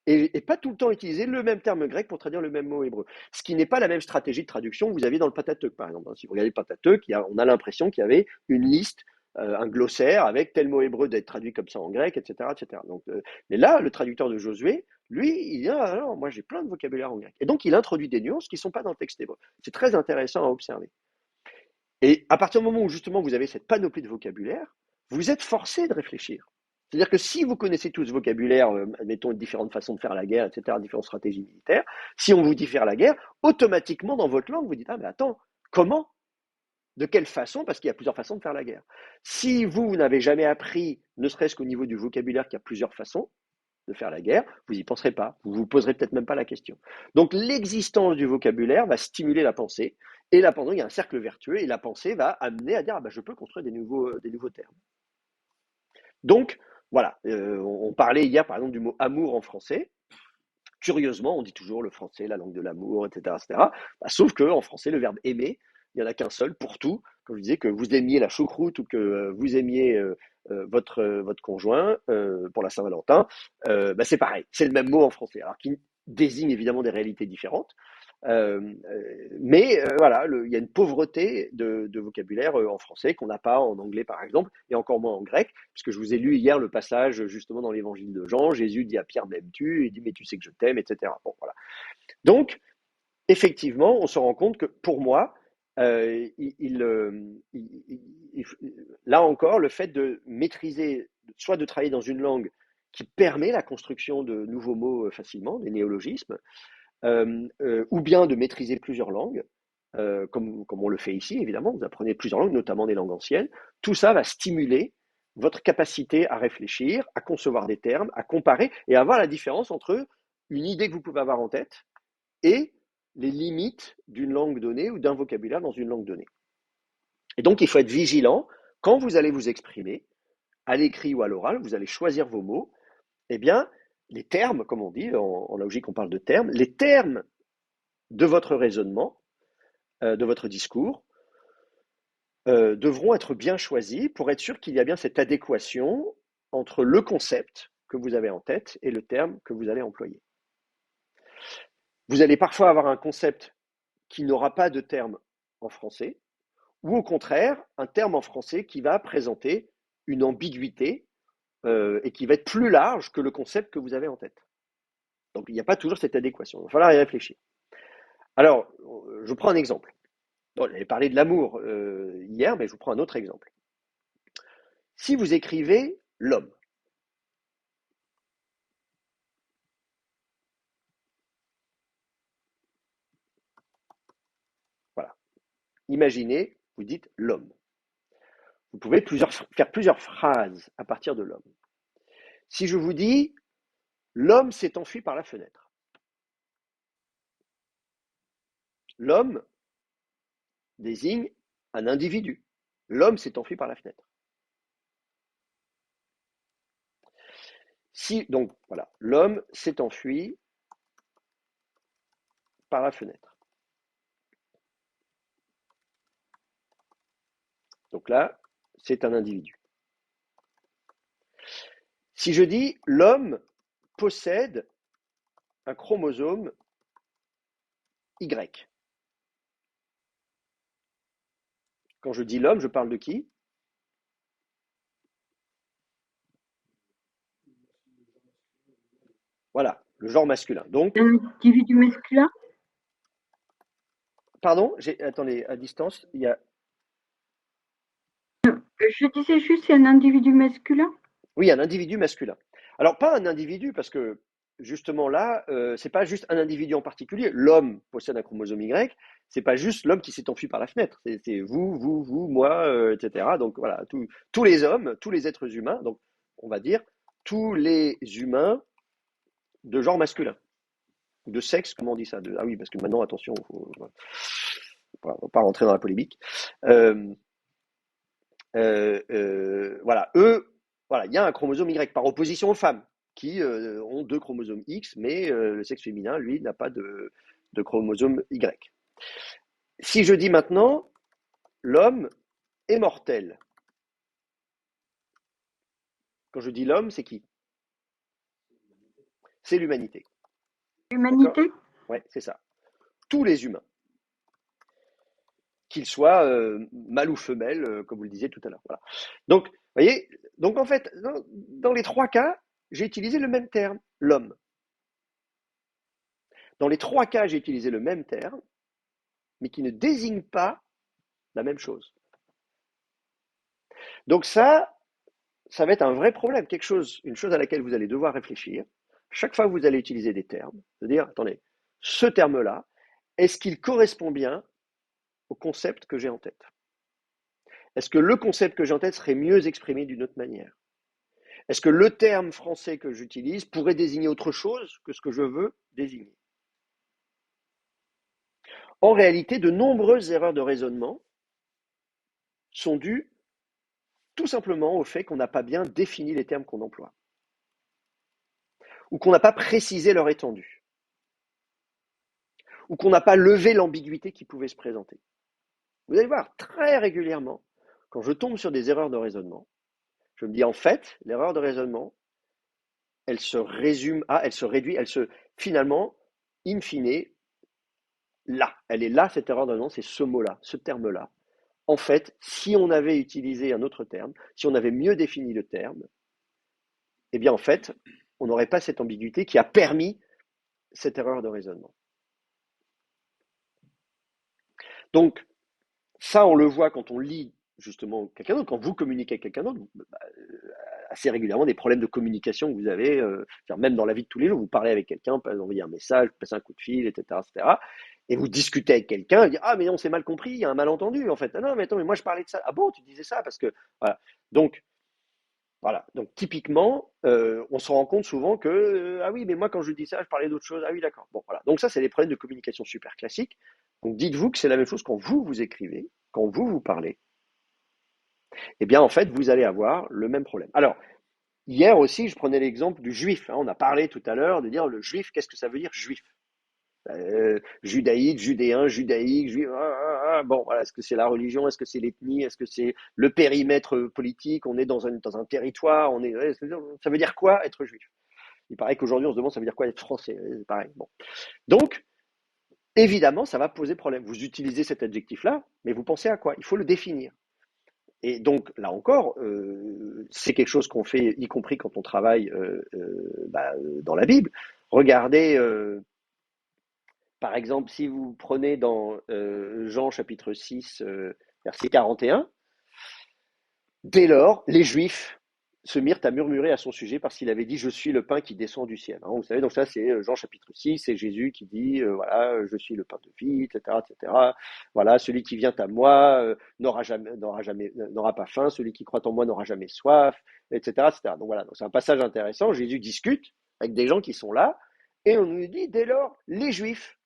et pas tout le temps utiliser le même terme grec pour traduire le même mot hébreu. Ce qui n'est pas la même stratégie de traduction que vous aviez dans le Pentateuque, par exemple. Si vous regardez le Pentateuque, on a l'impression qu'il y avait une liste, un glossaire avec tel mot hébreu d'être traduit comme ça en grec, etc., etc. Donc, mais là, le traducteur de Josué, lui, il dit ah, non, moi j'ai plein de vocabulaire en grec. Et donc, il introduit des nuances qui ne sont pas dans le texte hébreu. C'est très intéressant à observer. Et à partir du moment où justement vous avez cette panoplie de vocabulaire, vous êtes forcé de réfléchir. C'est-à-dire que si vous connaissez tout ce vocabulaire, admettons différentes façons de faire la guerre, etc., différentes stratégies militaires, si on vous dit faire la guerre, automatiquement dans votre langue, vous dites ah mais attends, comment? De quelle façon? Parce qu'il y a plusieurs façons de faire la guerre. Si vous n'avez jamais appris, ne serait-ce qu'au niveau du vocabulaire, qu'il y a plusieurs façons de faire la guerre, vous n'y penserez pas. Vous vous poserez peut-être même pas la question. Donc l'existence du vocabulaire va stimuler la pensée, et là, pendant il y a un cercle vertueux, et la pensée va amener à dire ah ben, je peux construire des nouveaux termes. Donc voilà, on parlait hier par exemple du mot amour en français. Curieusement, on dit toujours le français, la langue de l'amour, etc., etc. Bah, sauf qu'en français, le verbe aimer, il n'y en a qu'un seul pour tout. Comme je disais, que vous aimiez la choucroute ou que vous aimiez votre conjoint pour la Saint-Valentin, bah, c'est pareil, c'est le même mot en français, alors qui désigne évidemment des réalités différentes. Mais voilà, il y a une pauvreté de vocabulaire en français qu'on n'a pas en anglais par exemple, et encore moins en grec, puisque je vous ai lu hier le passage justement dans l'évangile de Jean, Jésus dit à Pierre m'aimes-tu? Il dit mais tu sais que je t'aime, etc. Bon, voilà. Donc, effectivement, on se rend compte que pour moi, là encore, le fait de maîtriser, soit de travailler dans une langue qui permet la construction de nouveaux mots facilement, des néologismes, ou bien de maîtriser plusieurs langues, comme on le fait ici, évidemment, vous apprenez plusieurs langues, notamment des langues anciennes, tout ça va stimuler votre capacité à réfléchir, à concevoir des termes, à comparer et à voir la différence entre une idée que vous pouvez avoir en tête et les limites d'une langue donnée ou d'un vocabulaire dans une langue donnée. Et donc, il faut être vigilant quand vous allez vous exprimer, à l'écrit ou à l'oral, vous allez choisir vos mots, eh bien, les termes, comme on dit, en logique on parle de termes, les termes de votre raisonnement, de votre discours, devront être bien choisis pour être sûr qu'il y a bien cette adéquation entre le concept que vous avez en tête et le terme que vous allez employer. Vous allez parfois avoir un concept qui n'aura pas de terme en français, ou au contraire, un terme en français qui va présenter une ambiguïté et qui va être plus large que le concept que vous avez en tête. Donc il n'y a pas toujours cette adéquation, il va falloir y réfléchir. Alors, je prends un exemple. Bon, j'avais parlé de l'amour hier, mais je vous prends un autre exemple. Si vous écrivez l'homme, voilà. Imaginez, vous dites l'homme. Vous pouvez faire plusieurs phrases à partir de l'homme. Si je vous dis l'homme s'est enfui par la fenêtre, l'homme désigne un individu. L'homme s'est enfui par la fenêtre. Si, donc voilà, l'homme s'est enfui par la fenêtre. Donc là, c'est un individu. Si je dis l'homme possède un chromosome Y. Quand je dis l'homme, je parle de qui? Voilà, le genre masculin. Donc, Un individu masculin? pardon, attendez, à distance, il y a. Je disais juste c'est un individu masculin. Oui, un individu masculin. Alors, pas un individu, parce que justement là, c'est pas juste un individu en particulier. L'homme possède un chromosome Y, c'est pas juste l'homme qui s'est enfui par la fenêtre. C'est vous, moi, etc. Donc voilà, tous les hommes, tous les êtres humains, donc on va dire tous les humains de genre masculin, de sexe, comment on dit ça? Ah oui, parce que maintenant, attention, on va pas rentrer dans la polémique. Euh, voilà, eux, voilà, il y a un chromosome Y par opposition aux femmes qui ont deux chromosomes X, mais le sexe féminin, lui, n'a pas de chromosome Y. Si je dis maintenant, l'homme est mortel. Quand je dis l'homme, c'est qui? c'est l'humanité. D'accord? L'humanité? Ouais, c'est ça. Tous les humains, qu'ils soient mâles ou femelles, comme vous le disiez tout à l'heure. Voilà. Donc, vous voyez, donc en fait, dans les trois cas, j'ai utilisé le même terme, l'homme. Dans les trois cas, j'ai utilisé le même terme, mais qui ne désigne pas la même chose. Donc ça va être un vrai problème, une chose à laquelle vous allez devoir réfléchir. Chaque fois que vous allez utiliser des termes, de dire, attendez, ce terme-là, est-ce qu'il correspond bien au concept que j'ai en tête? Est-ce que le concept que j'ai en tête serait mieux exprimé d'une autre manière? Est-ce que le terme français que j'utilise pourrait désigner autre chose que ce que je veux désigner? En réalité, de nombreuses erreurs de raisonnement sont dues tout simplement au fait qu'on n'a pas bien défini les termes qu'on emploie, ou qu'on n'a pas précisé leur étendue, ou qu'on n'a pas levé l'ambiguïté qui pouvait se présenter. Vous allez voir, très régulièrement, quand je tombe sur des erreurs de raisonnement, je me dis en fait, l'erreur de raisonnement, elle se résume à, elle se réduit, finalement, in fine, là. Elle est là, cette erreur de raisonnement, c'est ce mot-là, ce terme-là. En fait, si on avait utilisé un autre terme, si on avait mieux défini le terme, eh bien en fait, on n'aurait pas cette ambiguïté qui a permis cette erreur de raisonnement. Donc, ça, on le voit quand on lit justement quelqu'un d'autre, quand vous communiquez avec quelqu'un d'autre, assez régulièrement des problèmes de communication que vous avez, même dans la vie de tous les jours, vous parlez avec quelqu'un, vous envoyez un message, vous passez un coup de fil, etc., etc., et vous discutez avec quelqu'un, il dit ah mais on s'est mal compris, il y a un malentendu en fait. Ah non mais attends mais moi je parlais de ça. Ah bon tu disais ça parce que voilà. Donc voilà. Donc typiquement, on se rend compte souvent que ah oui mais moi quand je dis ça je parlais d'autre chose. Ah oui d'accord. Bon voilà. Donc ça c'est des problèmes de communication super classiques. Donc dites-vous que c'est la même chose quand vous écrivez, quand vous parlez. Eh bien en fait vous allez avoir le même problème. Alors hier aussi, je prenais l'exemple du juif, hein. On a parlé tout à l'heure de dire le juif, qu'est-ce que ça veut dire juif? Judaïque, judéen, judaïque, juif. Bon, voilà, est-ce que c'est la religion? Est-ce que c'est l'ethnie? Est-ce que c'est le périmètre politique? On est dans un territoire. Ça veut dire quoi être juif? Il paraît qu'aujourd'hui, on se demande ça veut dire quoi être français. C'est pareil. Bon. Donc, évidemment, ça va poser problème. Vous utilisez cet adjectif-là, mais vous pensez à quoi? Il faut le définir. Et donc, là encore, c'est quelque chose qu'on fait, y compris quand on travaille dans la Bible. Regardez, par exemple, si vous prenez dans Jean chapitre 6, verset 41, dès lors, les Juifs se mirent à murmurer à son sujet parce qu'il avait dit je suis le pain qui descend du ciel. Hein, vous savez, donc ça c'est Jean chapitre 6, c'est Jésus qui dit voilà, je suis le pain de vie, etc., etc. Voilà, celui qui vient à moi n'aura pas faim, celui qui croit en moi n'aura jamais soif, etc., etc. Donc voilà, donc c'est un passage intéressant. Jésus discute avec des gens qui sont là et on nous dit dès lors les Juifs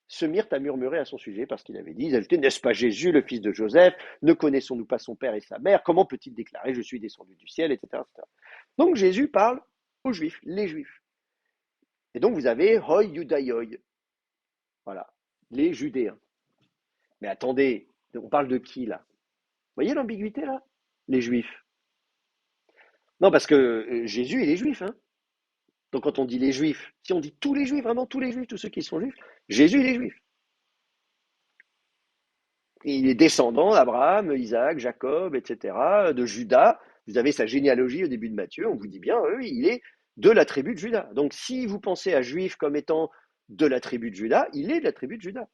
se mirent à murmurer à son sujet parce qu'il avait dit, ils ajoutaient, n'est-ce pas Jésus, le fils de Joseph, ne connaissons-nous pas son père et sa mère, comment peut-il déclarer, je suis descendu du ciel, etc., etc. Donc Jésus parle aux Juifs, les Juifs. Et donc vous avez Hoi Yudaioi, voilà, les Judéens. Mais attendez, on parle de qui là? Vous voyez l'ambiguïté là? Les Juifs. Non, parce que Jésus, il est juif, hein. Donc quand on dit les Juifs, si on dit tous les Juifs, vraiment tous les Juifs, tous ceux qui sont juifs, Jésus, il est juif. Il est descendant d'Abraham, Isaac, Jacob, etc., de Judas. Vous avez sa généalogie au début de Matthieu, on vous dit bien, oui, il est de la tribu de Judas. Donc si vous pensez à juif comme étant de la tribu de Judas, il est de la tribu de Judas.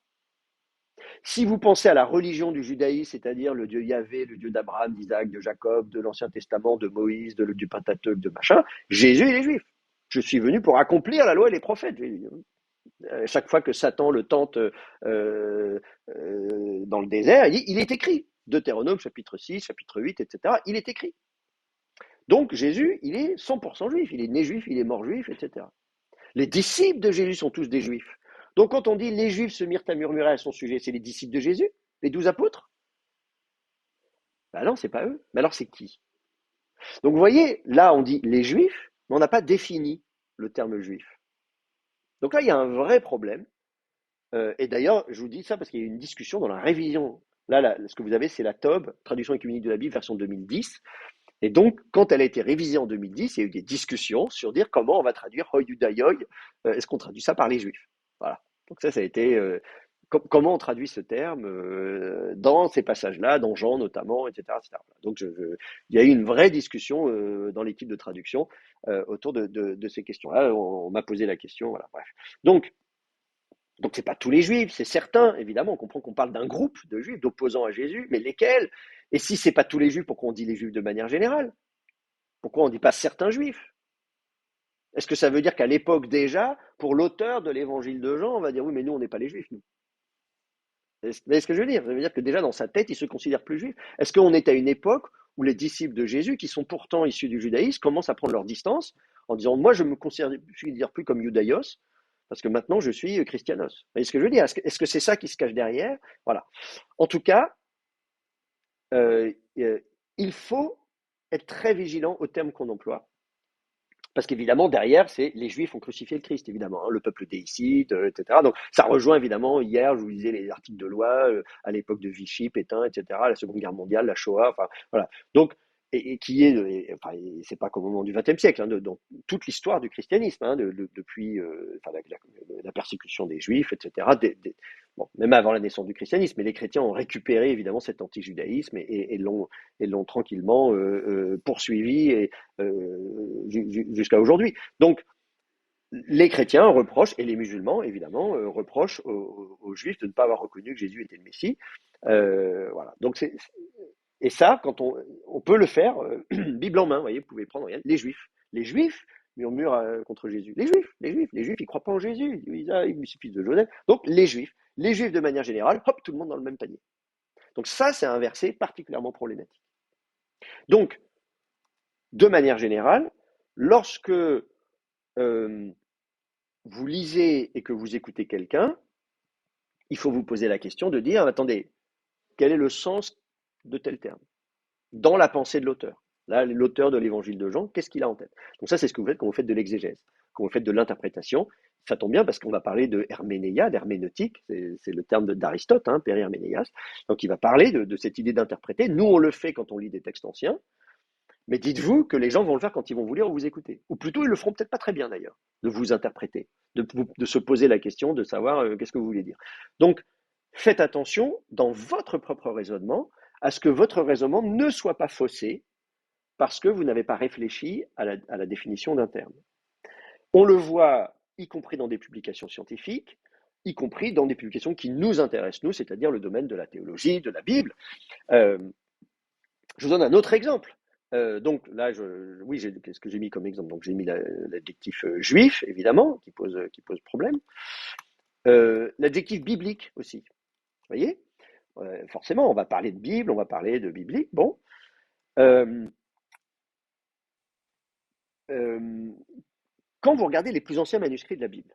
Si vous pensez à la religion du judaïsme, c'est-à-dire le Dieu Yahvé, le Dieu d'Abraham, d'Isaac, de Jacob, de l'Ancien Testament, de Moïse, du Pentateuque, de machin, Jésus, il est juif. Je suis venu pour accomplir la loi et les prophètes. Chaque fois que Satan le tente dans le désert, il est écrit. Deutéronome chapitre 6, chapitre 8, etc. Il est écrit. Donc Jésus, il est 100% juif. Il est né juif, il est mort juif, etc. Les disciples de Jésus sont tous des juifs. Donc quand on dit les juifs se mirent à murmurer à son sujet, c'est les disciples de Jésus, les 12 apôtres? Ben non, c'est pas eux. Mais alors c'est qui? Donc vous voyez, là on dit les juifs, mais on n'a pas défini le terme juif. Donc là, il y a un vrai problème. Et d'ailleurs, je vous dis ça parce qu'il y a eu une discussion dans la révision. Là, ce que vous avez, c'est la TOB, Traduction écuménique de la Bible, version 2010. Et donc, quand elle a été révisée en 2010, il y a eu des discussions sur dire comment on va traduire Hoi Judaioi. Est-ce qu'on traduit ça par les Juifs? Voilà. Donc ça a été comment on traduit ce terme dans ces passages-là, dans Jean notamment, etc. etc. Donc il y a eu une vraie discussion dans l'équipe de traduction autour de ces questions-là. On m'a posé la question, voilà. Bref. Donc c'est pas tous les juifs, c'est certains, évidemment. On comprend qu'on parle d'un groupe de juifs, d'opposants à Jésus, mais lesquels? Et si c'est pas tous les juifs, pourquoi on dit les juifs de manière générale? Pourquoi on ne dit pas certains juifs? Est-ce que ça veut dire qu'à l'époque déjà, pour l'auteur de l'évangile de Jean, on va dire oui, mais nous, on n'est pas les juifs, nous. Vous voyez ce que je veux dire? Ça veut dire que déjà dans sa tête, il se considère plus juif. Est-ce qu'on est à une époque où les disciples de Jésus, qui sont pourtant issus du judaïsme, commencent à prendre leur distance en disant moi, je me considère plus comme Judaios, parce que maintenant, je suis Christianos. Vous voyez ce que je veux dire? Est-ce que c'est ça qui se cache derrière? Voilà. En tout cas, euh, euh, il faut être très vigilant aux termes qu'on emploie. Parce qu'évidemment, derrière, c'est les Juifs ont crucifié le Christ, évidemment, hein, le peuple déicide, etc. Donc, ça rejoint évidemment, hier, je vous disais les articles de loi, à l'époque de Vichy, Pétain, etc., la Seconde Guerre mondiale, la Shoah, enfin, voilà. Donc, et qui est, enfin, c'est pas qu'au moment du XXe siècle, hein, dans toute l'histoire du christianisme, hein, depuis enfin, la persécution des Juifs, etc. Bon, même avant la naissance du christianisme, mais les chrétiens ont récupéré évidemment cet anti-judaïsme et l'ont tranquillement poursuivi jusqu'à aujourd'hui. Donc, les chrétiens reprochent, et les musulmans, évidemment, reprochent aux Juifs de ne pas avoir reconnu que Jésus était le Messie. Voilà. Donc, et ça, quand on peut le faire, Bible en main, vous voyez, vous pouvez prendre, regarde, les Juifs. Les Juifs murmurent contre Jésus. Les Juifs, ils croient pas en Jésus. Ils disent, c'est fils de Joseph. Donc, les Juifs de manière générale, hop, tout le monde dans le même panier. Donc ça, c'est un verset particulièrement problématique. Donc, de manière générale, lorsque vous lisez et que vous écoutez quelqu'un, il faut vous poser la question de dire, attendez, quel est le sens de tel terme dans la pensée de l'auteur? Là, l'auteur de l'évangile de Jean, qu'est-ce qu'il a en tête? Donc ça, c'est ce que vous faites quand vous faites de l'exégèse, quand vous faites de l'interprétation. Ça tombe bien parce qu'on va parler de herménéia, d'herméneutique, c'est le terme d'Aristote, hein, Périherménéas. Donc il va parler de cette idée d'interpréter. Nous, on le fait quand on lit des textes anciens. Mais dites-vous que les gens vont le faire quand ils vont vous lire ou vous écouter. Ou plutôt, ils le feront peut-être pas très bien d'ailleurs, de vous interpréter, de se poser la question, de savoir qu'est-ce que vous voulez dire. Donc, faites attention dans votre propre raisonnement à ce que votre raisonnement ne soit pas faussé parce que vous n'avez pas réfléchi à la définition d'un terme. On le voit, y compris dans des publications scientifiques, y compris dans des publications qui nous intéressent, nous, c'est-à-dire le domaine de la théologie, de la Bible. Euh, je vous donne un autre exemple. Donc là, oui, qu'est-ce que j'ai mis comme exemple? Donc j'ai mis l'adjectif juif, évidemment, qui pose problème. L'adjectif biblique aussi. Vous voyez? Forcément, on va parler de Bible, on va parler de biblique. Bon. Euh, euh, Quand vous regardez les plus anciens manuscrits de la Bible,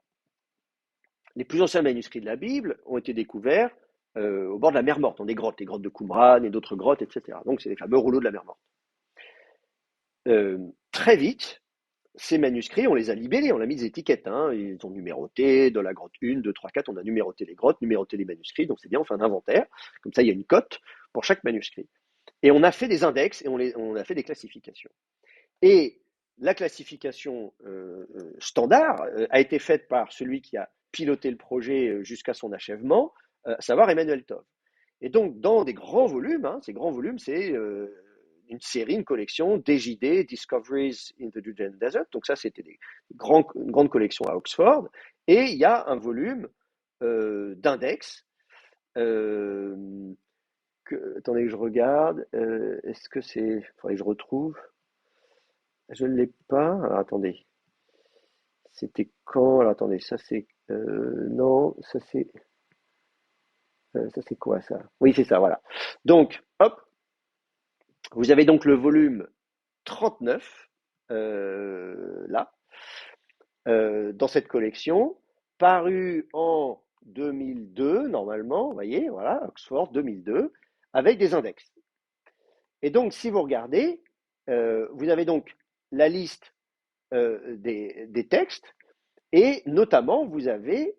les plus anciens manuscrits de la Bible ont été découverts au bord de la mer Morte, dans des grottes, les grottes de Qumran et d'autres grottes, etc. Donc c'est les fameux rouleaux de la mer Morte. Très vite, ces manuscrits, on les a libellés, on a mis des étiquettes, hein, ils sont numérotés, de la grotte 1, 2, 3, 4, on a numéroté les grottes, numéroté les manuscrits, donc c'est bien, on fait un inventaire, comme ça il y a une cote pour chaque manuscrit. Et on a fait des index et on a fait des classifications. Et la classification standard a été faite par celui qui a piloté le projet jusqu'à son achèvement, à savoir Emmanuel Tov. Et donc, dans des grands volumes, hein, ces grands volumes, c'est une série, une collection, DJD, Discoveries in the Judean Desert. Donc ça, c'était une grande collection à Oxford. Et il y a un volume d'index. Attendez que je regarde. Est-ce que c'est... Il faudrait que je retrouve. Je ne l'ai pas. Alors, attendez. C'était quand? Alors, attendez, ça c'est... non, ça c'est quoi ça? Oui, c'est ça, voilà. Donc, hop, vous avez donc le volume 39, là, dans cette collection, paru en 2002, normalement, vous voyez, voilà, Oxford 2002, avec des index. Et donc, si vous regardez, vous avez donc la liste des textes, et notamment, vous avez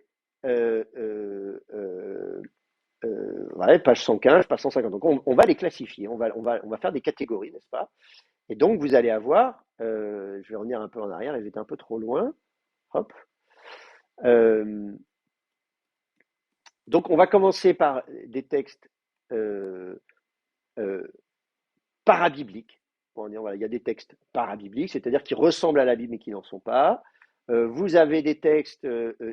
ouais, page 115, page 150. Donc, on va les classifier, on va faire des catégories, n'est-ce pas? Et donc, vous allez avoir, je vais revenir un peu en arrière, et j'étais un peu trop loin. Hop. Euh, donc, on va commencer par des textes euh, euh, parabibliques. On va dire, voilà, il y a des textes parabibliques, c'est-à-dire qui ressemblent à la Bible mais qui n'en sont pas. Vous avez des textes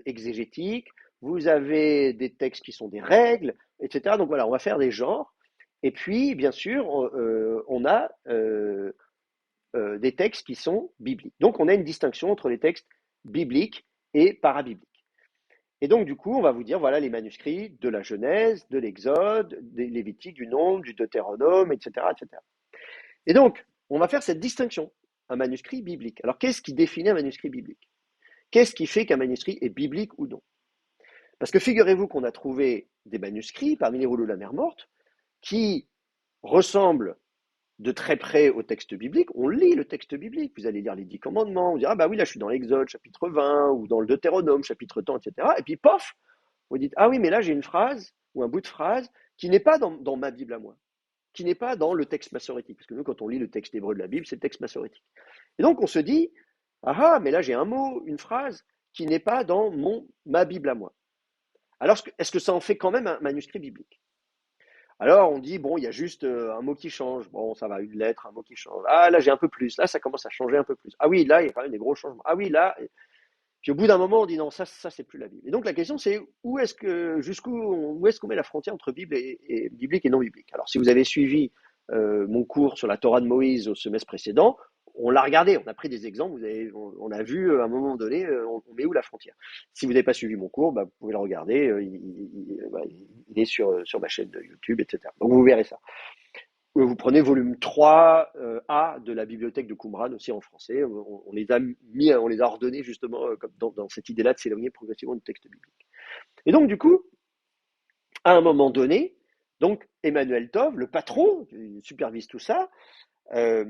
exégétiques, vous avez des textes qui sont des règles, etc. Donc voilà, on va faire des genres. Et puis, bien sûr, on a des textes qui sont bibliques. Donc, on a une distinction entre les textes bibliques et parabibliques. Et donc, du coup, on va vous dire, voilà les manuscrits de la Genèse, de l'Exode, des Lévitiques, du Nombre, du Deutéronome, etc., etc. Et donc, on va faire cette distinction, un manuscrit biblique. Alors, qu'est-ce qui définit un manuscrit biblique? Qu'est-ce qui fait qu'un manuscrit est biblique ou non? Parce que figurez-vous qu'on a trouvé des manuscrits parmi les rouleaux de la mer morte qui ressemblent de très près au texte biblique. On lit le texte biblique. Vous allez lire les 10 commandements. Vous direz, ah bah oui, là je suis dans l'Exode, chapitre 20, ou dans le Deutéronome, chapitre tant, etc. Et puis, pof, vous dites, ah oui, mais là j'ai une phrase ou un bout de phrase qui n'est pas dans ma Bible à moi, qui n'est pas dans le texte massorétique. Parce que nous, quand on lit le texte hébreu de la Bible, c'est le texte massorétique. Et donc on se dit, ah, mais là j'ai un mot, une phrase qui n'est pas dans ma Bible à moi. Alors est-ce que ça en fait quand même un manuscrit biblique? Alors on dit, bon, il y a juste un mot qui change. Bon, ça va, une lettre, un mot qui change. Ah, là j'ai un peu plus. Là, ça commence à changer un peu plus. Ah oui, là, il y a quand même des gros changements. Ah oui, là. Puis au bout d'un moment, on dit non, ça c'est plus la Bible. Et donc la question c'est où est-ce qu'on met la frontière entre Bible et biblique et non biblique? Alors si vous avez suivi mon cours sur la Torah de Moïse au semestre précédent, on l'a regardé, on a pris des exemples, on a vu à un moment donné, on met où la frontière. Si vous n'avez pas suivi mon cours, bah, vous pouvez le regarder, il est sur ma chaîne de YouTube, etc. Donc vous verrez ça. Vous prenez volume 3 A de la bibliothèque de Qumran aussi en français. On les a on les a ordonnés justement comme dans cette idée-là de s'éloigner progressivement du texte biblique. Et donc du coup, à un moment donné, donc Emmanuel Tov, le patron, qui supervise tout ça, euh,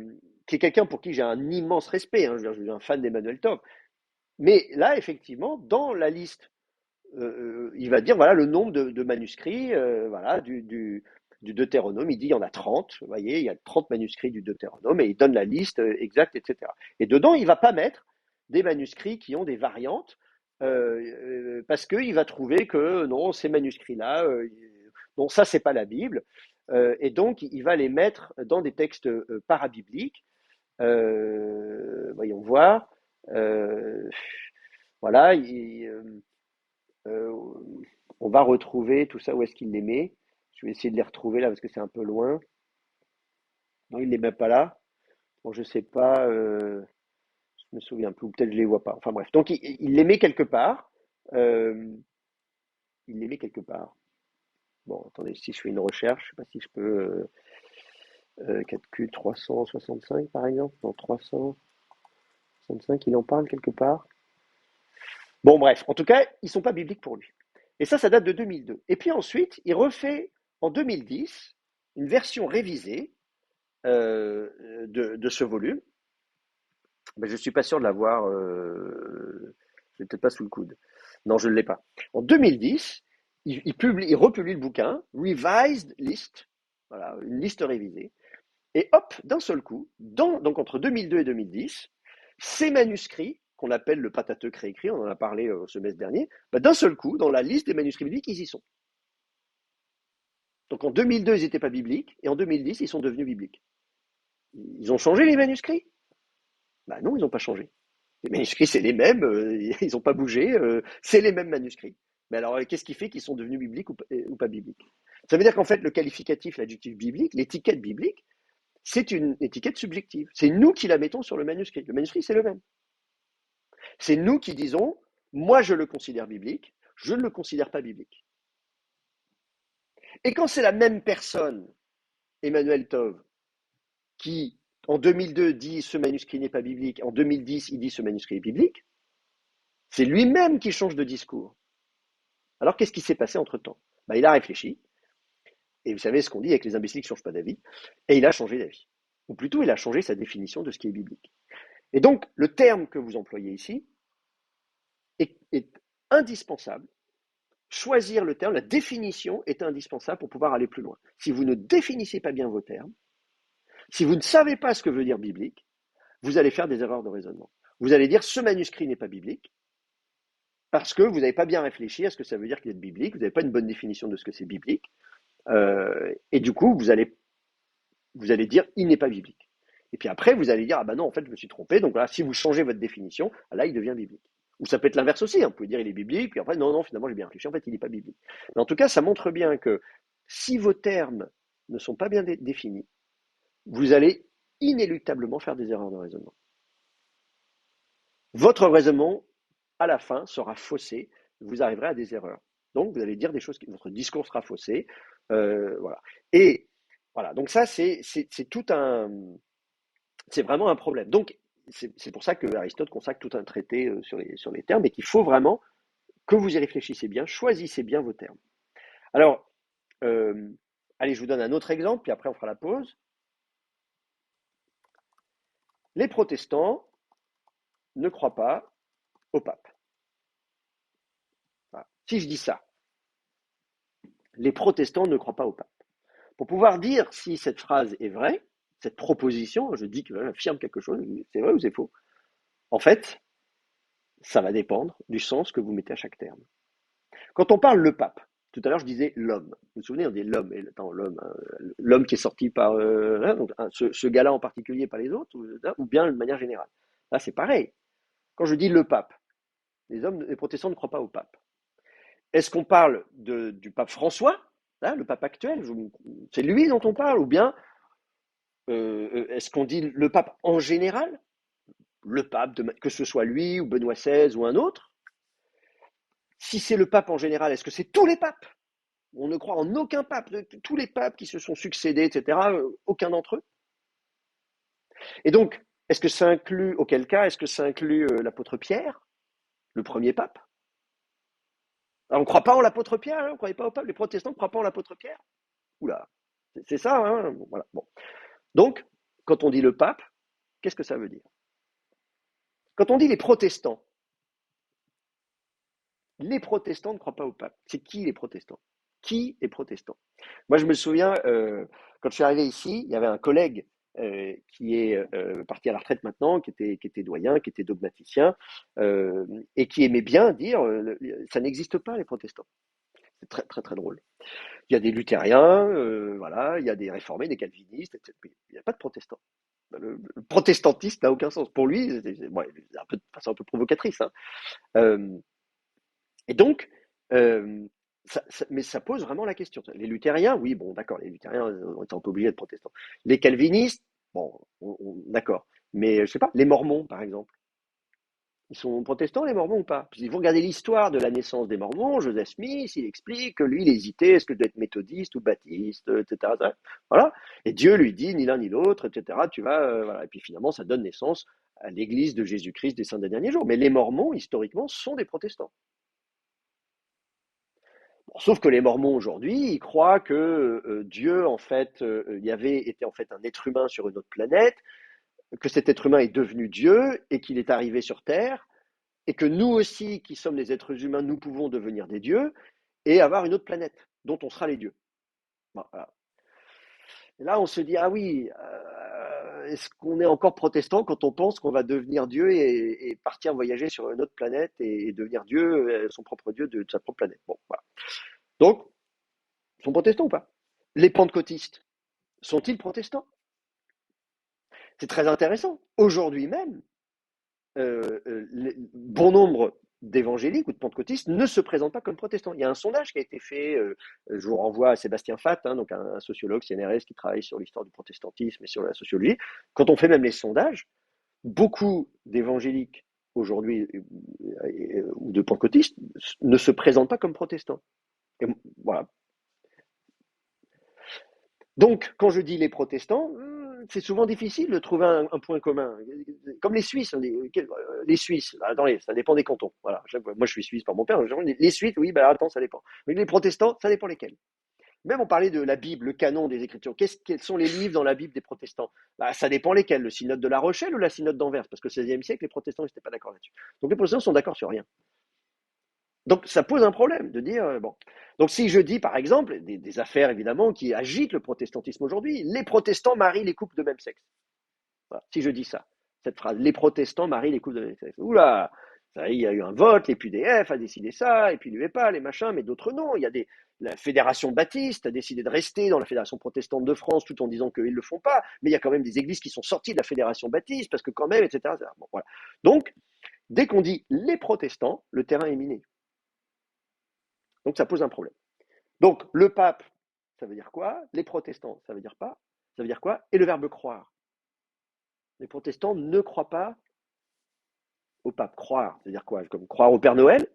qui est quelqu'un pour qui j'ai un immense respect, hein, je suis un fan d'Emmanuel Tov, mais là effectivement, dans la liste il va dire voilà le nombre de manuscrits voilà, du Deutéronome. Il dit il y en a 30, vous voyez, il y a 30 manuscrits du Deutéronome et il donne la liste exacte, etc. Et dedans, il ne va pas mettre des manuscrits qui ont des variantes parce qu'il va trouver que non, ces manuscrits-là, non, ça, c'est pas la Bible. Et donc, il va les mettre dans des textes parabibliques. Voyons voir. Euh, voilà, euh, on va retrouver tout ça, où est-ce qu'il les met? Je vais essayer de les retrouver là parce que c'est un peu loin. Non, il les met pas là. Bon, je sais pas, je me souviens plus, ou peut-être je les vois pas. Enfin bref, donc il les met quelque part. Euh, il les met quelque part. Bon, attendez, si je fais une recherche, je sais pas si je peux 4Q 365 par exemple. Non, 365, il en parle quelque part. Bon, bref, en tout cas, ils sont pas bibliques pour lui. Et ça date de 2002. Et puis ensuite, il refait en 2010 une version révisée de ce volume. Mais je ne suis pas sûr de l'avoir. Je l'ai peut-être pas sous le coude. Non, je ne l'ai pas. En 2010, il republie le bouquin, Revised List, voilà, une liste révisée. Et hop, d'un seul coup, donc entre 2002 et 2010, ces manuscrits, qu'on appelle le Pentateuque réécrit, on en a parlé au semestre dernier, bah, d'un seul coup, dans la liste des manuscrits bibliques, ils y sont. Donc en 2002, ils n'étaient pas bibliques, et en 2010, ils sont devenus bibliques. Ils ont changé les manuscrits? Bah non, ils n'ont pas changé. Les manuscrits, c'est les mêmes, ils n'ont pas bougé, c'est les mêmes manuscrits. Mais alors, qu'est-ce qui fait qu'ils sont devenus bibliques ou pas bibliques? Ça veut dire qu'en fait, le qualificatif, l'adjectif biblique, l'étiquette biblique, c'est une étiquette subjective. C'est nous qui la mettons sur le manuscrit. Le manuscrit, c'est le même. C'est nous qui disons, moi je le considère biblique, je ne le considère pas biblique. Et quand c'est la même personne, Emmanuel Tov, qui en 2002 dit ce manuscrit n'est pas biblique, en 2010 il dit ce manuscrit est biblique, c'est lui-même qui change de discours. Alors qu'est-ce qui s'est passé entre-temps? Il a réfléchi, et vous savez ce qu'on dit avec les imbéciles qui ne changent pas d'avis, et il a changé d'avis. Ou plutôt, il a changé sa définition de ce qui est biblique. Et donc, le terme que vous employez ici est indispensable. Choisir le terme, la définition est indispensable pour pouvoir aller plus loin. Si vous ne définissez pas bien vos termes, Si vous ne savez pas ce que veut dire biblique, vous allez faire des erreurs de raisonnement. Vous allez dire ce manuscrit n'est pas biblique parce que vous n'avez pas bien réfléchi à ce que ça veut dire qu'il est biblique, vous n'avez pas une bonne définition de ce que c'est biblique, et du coup vous allez dire il n'est pas biblique. Et puis après vous allez dire ah ben non en fait je me suis trompé, donc là si vous changez votre définition, là il devient biblique. Ou ça peut être l'inverse aussi, hein. Vous pouvez dire il est biblique, puis après non finalement j'ai bien réfléchi, en fait il n'est pas biblique. Mais en tout cas ça montre bien que si vos termes ne sont pas bien définis, vous allez inéluctablement faire des erreurs de raisonnement. Votre raisonnement, à la fin, sera faussé, vous arriverez à des erreurs. Donc, vous allez dire des choses, votre discours sera faussé. Voilà. Et voilà, donc ça, c'est vraiment un problème. Donc, c'est pour ça que Aristote consacre tout un traité sur les termes et qu'il faut vraiment que vous y réfléchissez bien, choisissez bien vos termes. Alors, allez, je vous donne un autre exemple, puis après on fera la pause. Les protestants ne croient pas au pape. Voilà. Si je dis ça, les protestants ne croient pas au pape. Pour pouvoir dire si cette phrase est vraie, cette proposition, je dis que j'affirme quelque chose, c'est vrai ou c'est faux. En fait, ça va dépendre du sens que vous mettez à chaque terme. Quand on parle le pape, tout à l'heure je disais l'homme. Vous vous souvenez, on dit l'homme, et l'homme qui est sorti par donc, ce gars-là en particulier, pas les autres, ou bien de manière générale. Là, c'est pareil. Quand je dis le pape, les protestants ne croient pas au pape. Est-ce qu'on parle du pape François, le pape actuel? C'est lui dont on parle, ou bien est-ce qu'on dit le pape en général? Le pape, que ce soit lui ou Benoît XVI ou un autre? Si c'est le pape en général, est-ce que c'est tous les papes? On ne croit en aucun pape, tous les papes qui se sont succédés, etc., aucun d'entre eux. Et donc, est-ce que ça inclut, auquel cas, est-ce que ça inclut l'apôtre Pierre, le premier pape? Alors, on ne croit pas en l'apôtre Pierre, on ne croyait pas au pape, les protestants ne croient pas en l'apôtre Pierre? Oula, c'est ça, hein, voilà. Bon. Donc, quand on dit le pape, qu'est-ce que ça veut dire? Quand on dit les protestants ne croient pas au pape. C'est qui les protestants? Qui est protestant? Moi, je me souviens, quand je suis arrivé ici, il y avait un collègue qui est parti à la retraite maintenant, qui était doyen, qui était dogmaticien, et qui aimait bien dire ça n'existe pas, les protestants. C'est très, très, très drôle. Il y a des luthériens, voilà, il y a des réformés, des calvinistes, etc. Il n'y a pas de protestants. Le protestantisme n'a aucun sens. Pour lui, c'est un peu de façon un peu provocatrice, hein. Euh, et donc, euh, mais ça pose vraiment la question. Les luthériens, oui, bon, d'accord, les luthériens ont été un peu obligés d'être protestants. Les calvinistes, bon, d'accord. Mais je sais pas, les mormons, par exemple. Ils sont protestants, les Mormons, ou pas? Puis si vous regardez l'histoire de la naissance des Mormons, Joseph Smith, il explique que lui, il hésitait, est-ce que je dois être méthodiste ou baptiste, etc. Voilà. Et Dieu lui dit, ni l'un ni l'autre, etc. Tu vas, voilà. Et puis finalement, ça donne naissance à l'Église de Jésus-Christ des saints des derniers jours. Mais les Mormons, historiquement, sont des protestants. Bon, sauf que les Mormons aujourd'hui, ils croient que Dieu, en fait, Yahvé était en fait un être humain sur une autre planète, que cet être humain est devenu Dieu et qu'il est arrivé sur Terre et que nous aussi, qui sommes des êtres humains, nous pouvons devenir des dieux et avoir une autre planète dont on sera les dieux. Bon, voilà. Et là, on se dit, ah oui, est-ce qu'on est encore protestant quand on pense qu'on va devenir Dieu et partir voyager sur une autre planète et devenir Dieu, son propre Dieu de sa propre planète? Bon, voilà. Donc, ils sont protestants ou pas? Les pentecôtistes, sont-ils protestants? C'est très intéressant. Aujourd'hui même, bon nombre d'évangéliques ou de pentecôtistes ne se présentent pas comme protestants. Il y a un sondage qui a été fait, je vous renvoie à Sébastien Fath, hein, donc un sociologue CNRS qui travaille sur l'histoire du protestantisme et sur la sociologie. Quand on fait même les sondages, beaucoup d'évangéliques aujourd'hui ou de pentecôtistes ne se présentent pas comme protestants. Et voilà. Donc, quand je dis les protestants, c'est souvent difficile de trouver un point commun. Comme les Suisses, les Suisses, attendez, ça dépend des cantons. Voilà, moi je suis suisse par mon père. Les Suisses, oui, bah attends, ça dépend. Mais les protestants, ça dépend lesquels. Même on parlait de la Bible, le canon des Écritures. Quels sont les livres dans la Bible des protestants? Bah, ça dépend lesquels. Le synode de La Rochelle ou la synode d'Anvers? Parce que au XVIe siècle, les protestants n'étaient pas d'accord là-dessus. Donc les protestants sont d'accord sur rien. Donc ça pose un problème de dire bon. Donc si je dis, par exemple, des affaires évidemment qui agitent le protestantisme aujourd'hui, les protestants marient les couples de même sexe. Voilà. Si je dis ça, cette phrase, les protestants marient les couples de même sexe. Oula, ça, il y a eu un vote, les PUDF a décidé ça, et puis l'UEPA, les machins, mais d'autres non. Il y a la Fédération baptiste a décidé de rester dans la Fédération protestante de France tout en disant qu'ils ne le font pas, mais il y a quand même des églises qui sont sorties de la Fédération baptiste, parce que quand même, etc. etc. Bon, voilà. Donc, dès qu'on dit les protestants, le terrain est miné. Donc ça pose un problème. Donc le pape, ça veut dire quoi? Les protestants, ça veut dire pas. Ça veut dire quoi? Et le verbe croire. Les protestants ne croient pas au pape. Croire, c'est-à-dire quoi? Comme croire au Père Noël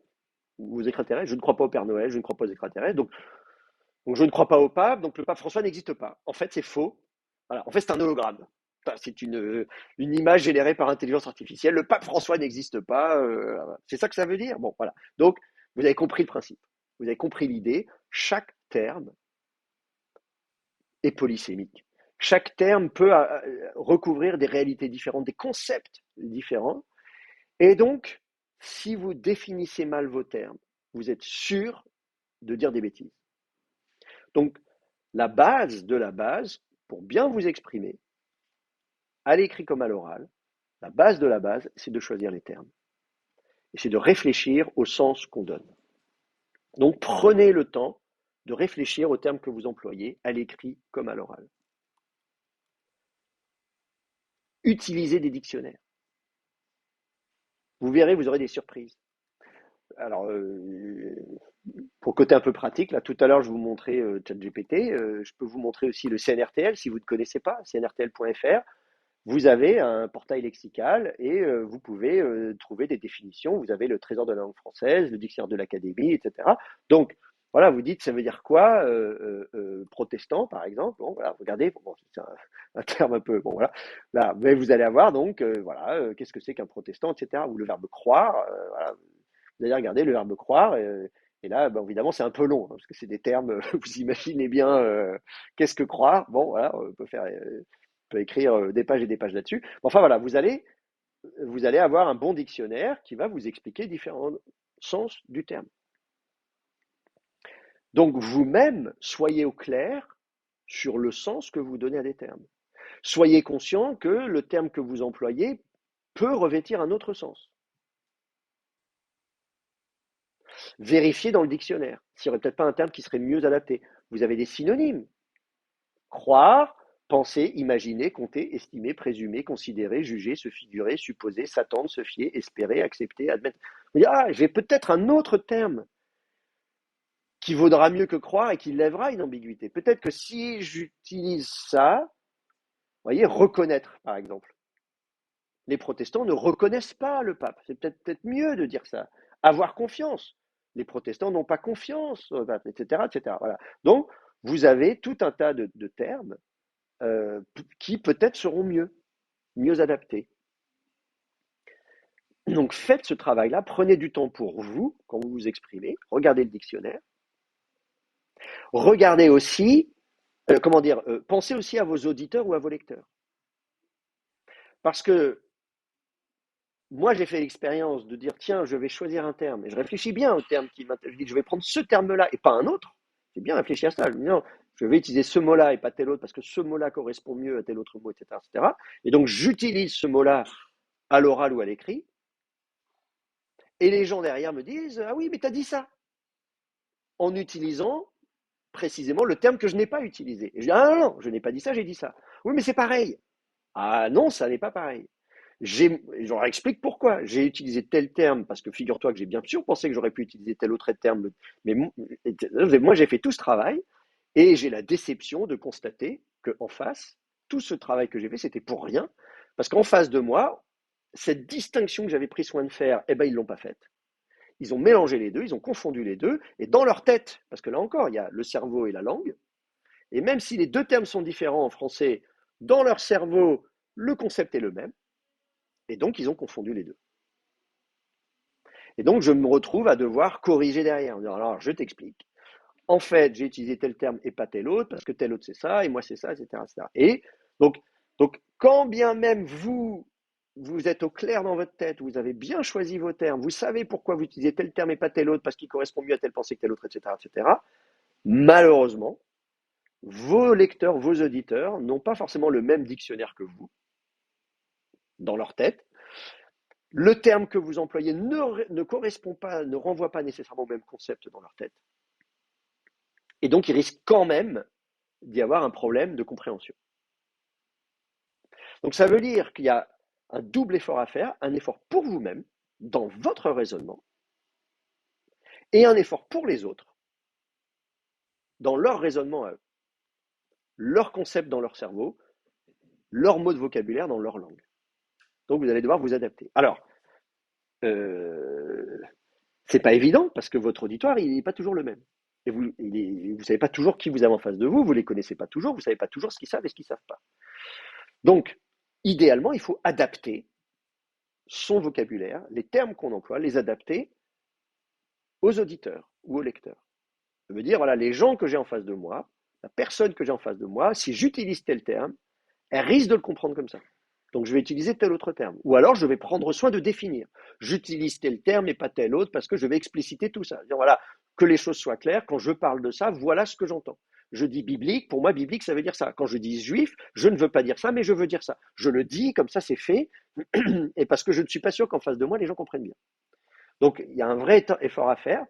ou aux extraterrestres. Je ne crois pas au Père Noël, je ne crois pas aux extraterrestres. Donc je ne crois pas au pape, donc le pape François n'existe pas. En fait, c'est faux. Voilà. En fait, c'est un hologramme. Enfin, c'est une image générée par intelligence artificielle. Le pape François n'existe pas. C'est ça que ça veut dire. Bon, voilà. Donc, vous avez compris le principe. Vous avez compris l'idée. Chaque terme est polysémique. Chaque terme peut recouvrir des réalités différentes, des concepts différents. Et donc, si vous définissez mal vos termes, vous êtes sûr de dire des bêtises. Donc, la base de la base, pour bien vous exprimer, à l'écrit comme à l'oral, la base de la base, c'est de choisir les termes. Et c'est de réfléchir au sens qu'on donne. Donc, prenez le temps de réfléchir aux termes que vous employez, à l'écrit comme à l'oral. Utilisez des dictionnaires. Vous verrez, vous aurez des surprises. Alors, pour côté un peu pratique, là, tout à l'heure, je vous montrais ChatGPT. Je peux vous montrer aussi le CNRTL, si vous ne connaissez pas, cnrtl.fr. Vous avez un portail lexical et vous pouvez trouver des définitions. Vous avez le Trésor de la langue française, le Dictionnaire de l'Académie, etc. Donc, voilà, vous dites, ça veut dire quoi, protestant, par exemple. Bon, voilà, regardez, bon, c'est un terme un peu, bon, voilà. Là, mais vous allez avoir, donc, voilà, qu'est-ce que c'est qu'un protestant, etc. Ou le verbe croire, voilà. Vous allez regarder le verbe croire, et là, ben, évidemment, c'est un peu long, hein, parce que c'est des termes, vous imaginez bien, qu'est-ce que croire. Bon, voilà, on peut faire peut écrire des pages et des pages là-dessus. Enfin voilà, vous allez avoir un bon dictionnaire qui va vous expliquer différents sens du terme. Donc vous-même, soyez au clair sur le sens que vous donnez à des termes. Soyez conscient que le terme que vous employez peut revêtir un autre sens. Vérifiez dans le dictionnaire s'il n'y aurait peut-être pas un terme qui serait mieux adapté. Vous avez des synonymes. Croire, penser, imaginer, compter, estimer, présumer, considérer, juger, se figurer, supposer, s'attendre, se fier, espérer, accepter, admettre. Vous dites, ah, j'ai peut-être un autre terme qui vaudra mieux que croire et qui lèvera une ambiguïté. Peut-être que si j'utilise ça, vous voyez, reconnaître, par exemple. Les protestants ne reconnaissent pas le pape. C'est peut-être mieux de dire ça. Avoir confiance. Les protestants n'ont pas confiance au pape, etc., etc. Voilà. Donc, vous avez tout un tas de termes qui peut-être seront mieux adaptés. Donc faites ce travail-là, prenez du temps pour vous quand vous vous exprimez, regardez le dictionnaire, regardez aussi, pensez aussi à vos auditeurs ou à vos lecteurs. Parce que moi j'ai fait l'expérience de dire tiens, je vais choisir un terme, et je réfléchis bien au terme qui m'intéresse, je dis je vais prendre ce terme-là et pas un autre, j'ai bien réfléchi à ça, je me dis non, je vais utiliser ce mot-là et pas tel autre parce que ce mot-là correspond mieux à tel autre mot, etc., etc. Et donc j'utilise ce mot-là à l'oral ou à l'écrit, et les gens derrière me disent ah oui, mais t'as dit ça en utilisant précisément le terme que je n'ai pas utilisé. Et je dis ah non, non, je n'ai pas dit ça, j'ai dit ça. Oui, mais c'est pareil. Ah non, ça n'est pas pareil. Je leur explique pourquoi. J'ai utilisé tel terme parce que figure-toi que j'ai bien sûr pensé que j'aurais pu utiliser tel autre terme, mais moi j'ai fait tout ce travail et j'ai la déception de constater qu'en face, tout ce travail que j'ai fait, c'était pour rien, parce qu'en face de moi, cette distinction que j'avais pris soin de faire, eh ben ils l'ont pas faite. Ils ont mélangé les deux, ils ont confondu les deux, et dans leur tête, parce que là encore, il y a le cerveau et la langue, et même si les deux termes sont différents en français, dans leur cerveau, le concept est le même, et donc ils ont confondu les deux. Et donc je me retrouve à devoir corriger derrière, en disant, alors je t'explique. En fait, j'ai utilisé tel terme et pas tel autre, parce que tel autre c'est ça, et moi c'est ça, etc., etc. Et donc, quand bien même vous, vous êtes au clair dans votre tête, vous avez bien choisi vos termes, vous savez pourquoi vous utilisez tel terme et pas tel autre, parce qu'il correspond mieux à telle pensée que tel autre, etc., etc., malheureusement, vos lecteurs, vos auditeurs n'ont pas forcément le même dictionnaire que vous dans leur tête. Le terme que vous employez ne correspond pas, ne renvoie pas nécessairement au même concept dans leur tête. Et donc, il risque quand même d'y avoir un problème de compréhension. Donc, ça veut dire qu'il y a un double effort à faire, un effort pour vous-même, dans votre raisonnement, et un effort pour les autres, dans leur raisonnement à eux, leur concept dans leur cerveau, leurs mots de vocabulaire dans leur langue. Donc, vous allez devoir vous adapter. Alors, c'est pas évident parce que votre auditoire, il n'est pas toujours le même. Et vous ne savez pas toujours qui vous avez en face de vous, vous ne les connaissez pas toujours, vous ne savez pas toujours ce qu'ils savent et ce qu'ils ne savent pas. Donc, idéalement, il faut adapter son vocabulaire, les termes qu'on emploie, les adapter aux auditeurs ou aux lecteurs. Ça veut dire, voilà, les gens que j'ai en face de moi, la personne que j'ai en face de moi, si j'utilise tel terme, elle risque de le comprendre comme ça. Donc je vais utiliser tel autre terme. Ou alors je vais prendre soin de définir. J'utilise tel terme et pas tel autre parce que je vais expliciter tout ça. Dire, voilà, que les choses soient claires, quand je parle de ça, voilà ce que j'entends. Je dis biblique, pour moi biblique ça veut dire ça. Quand je dis juif, je ne veux pas dire ça, mais je veux dire ça. Je le dis, comme ça c'est fait, et parce que je ne suis pas sûr qu'en face de moi les gens comprennent bien. Donc il y a un vrai effort à faire.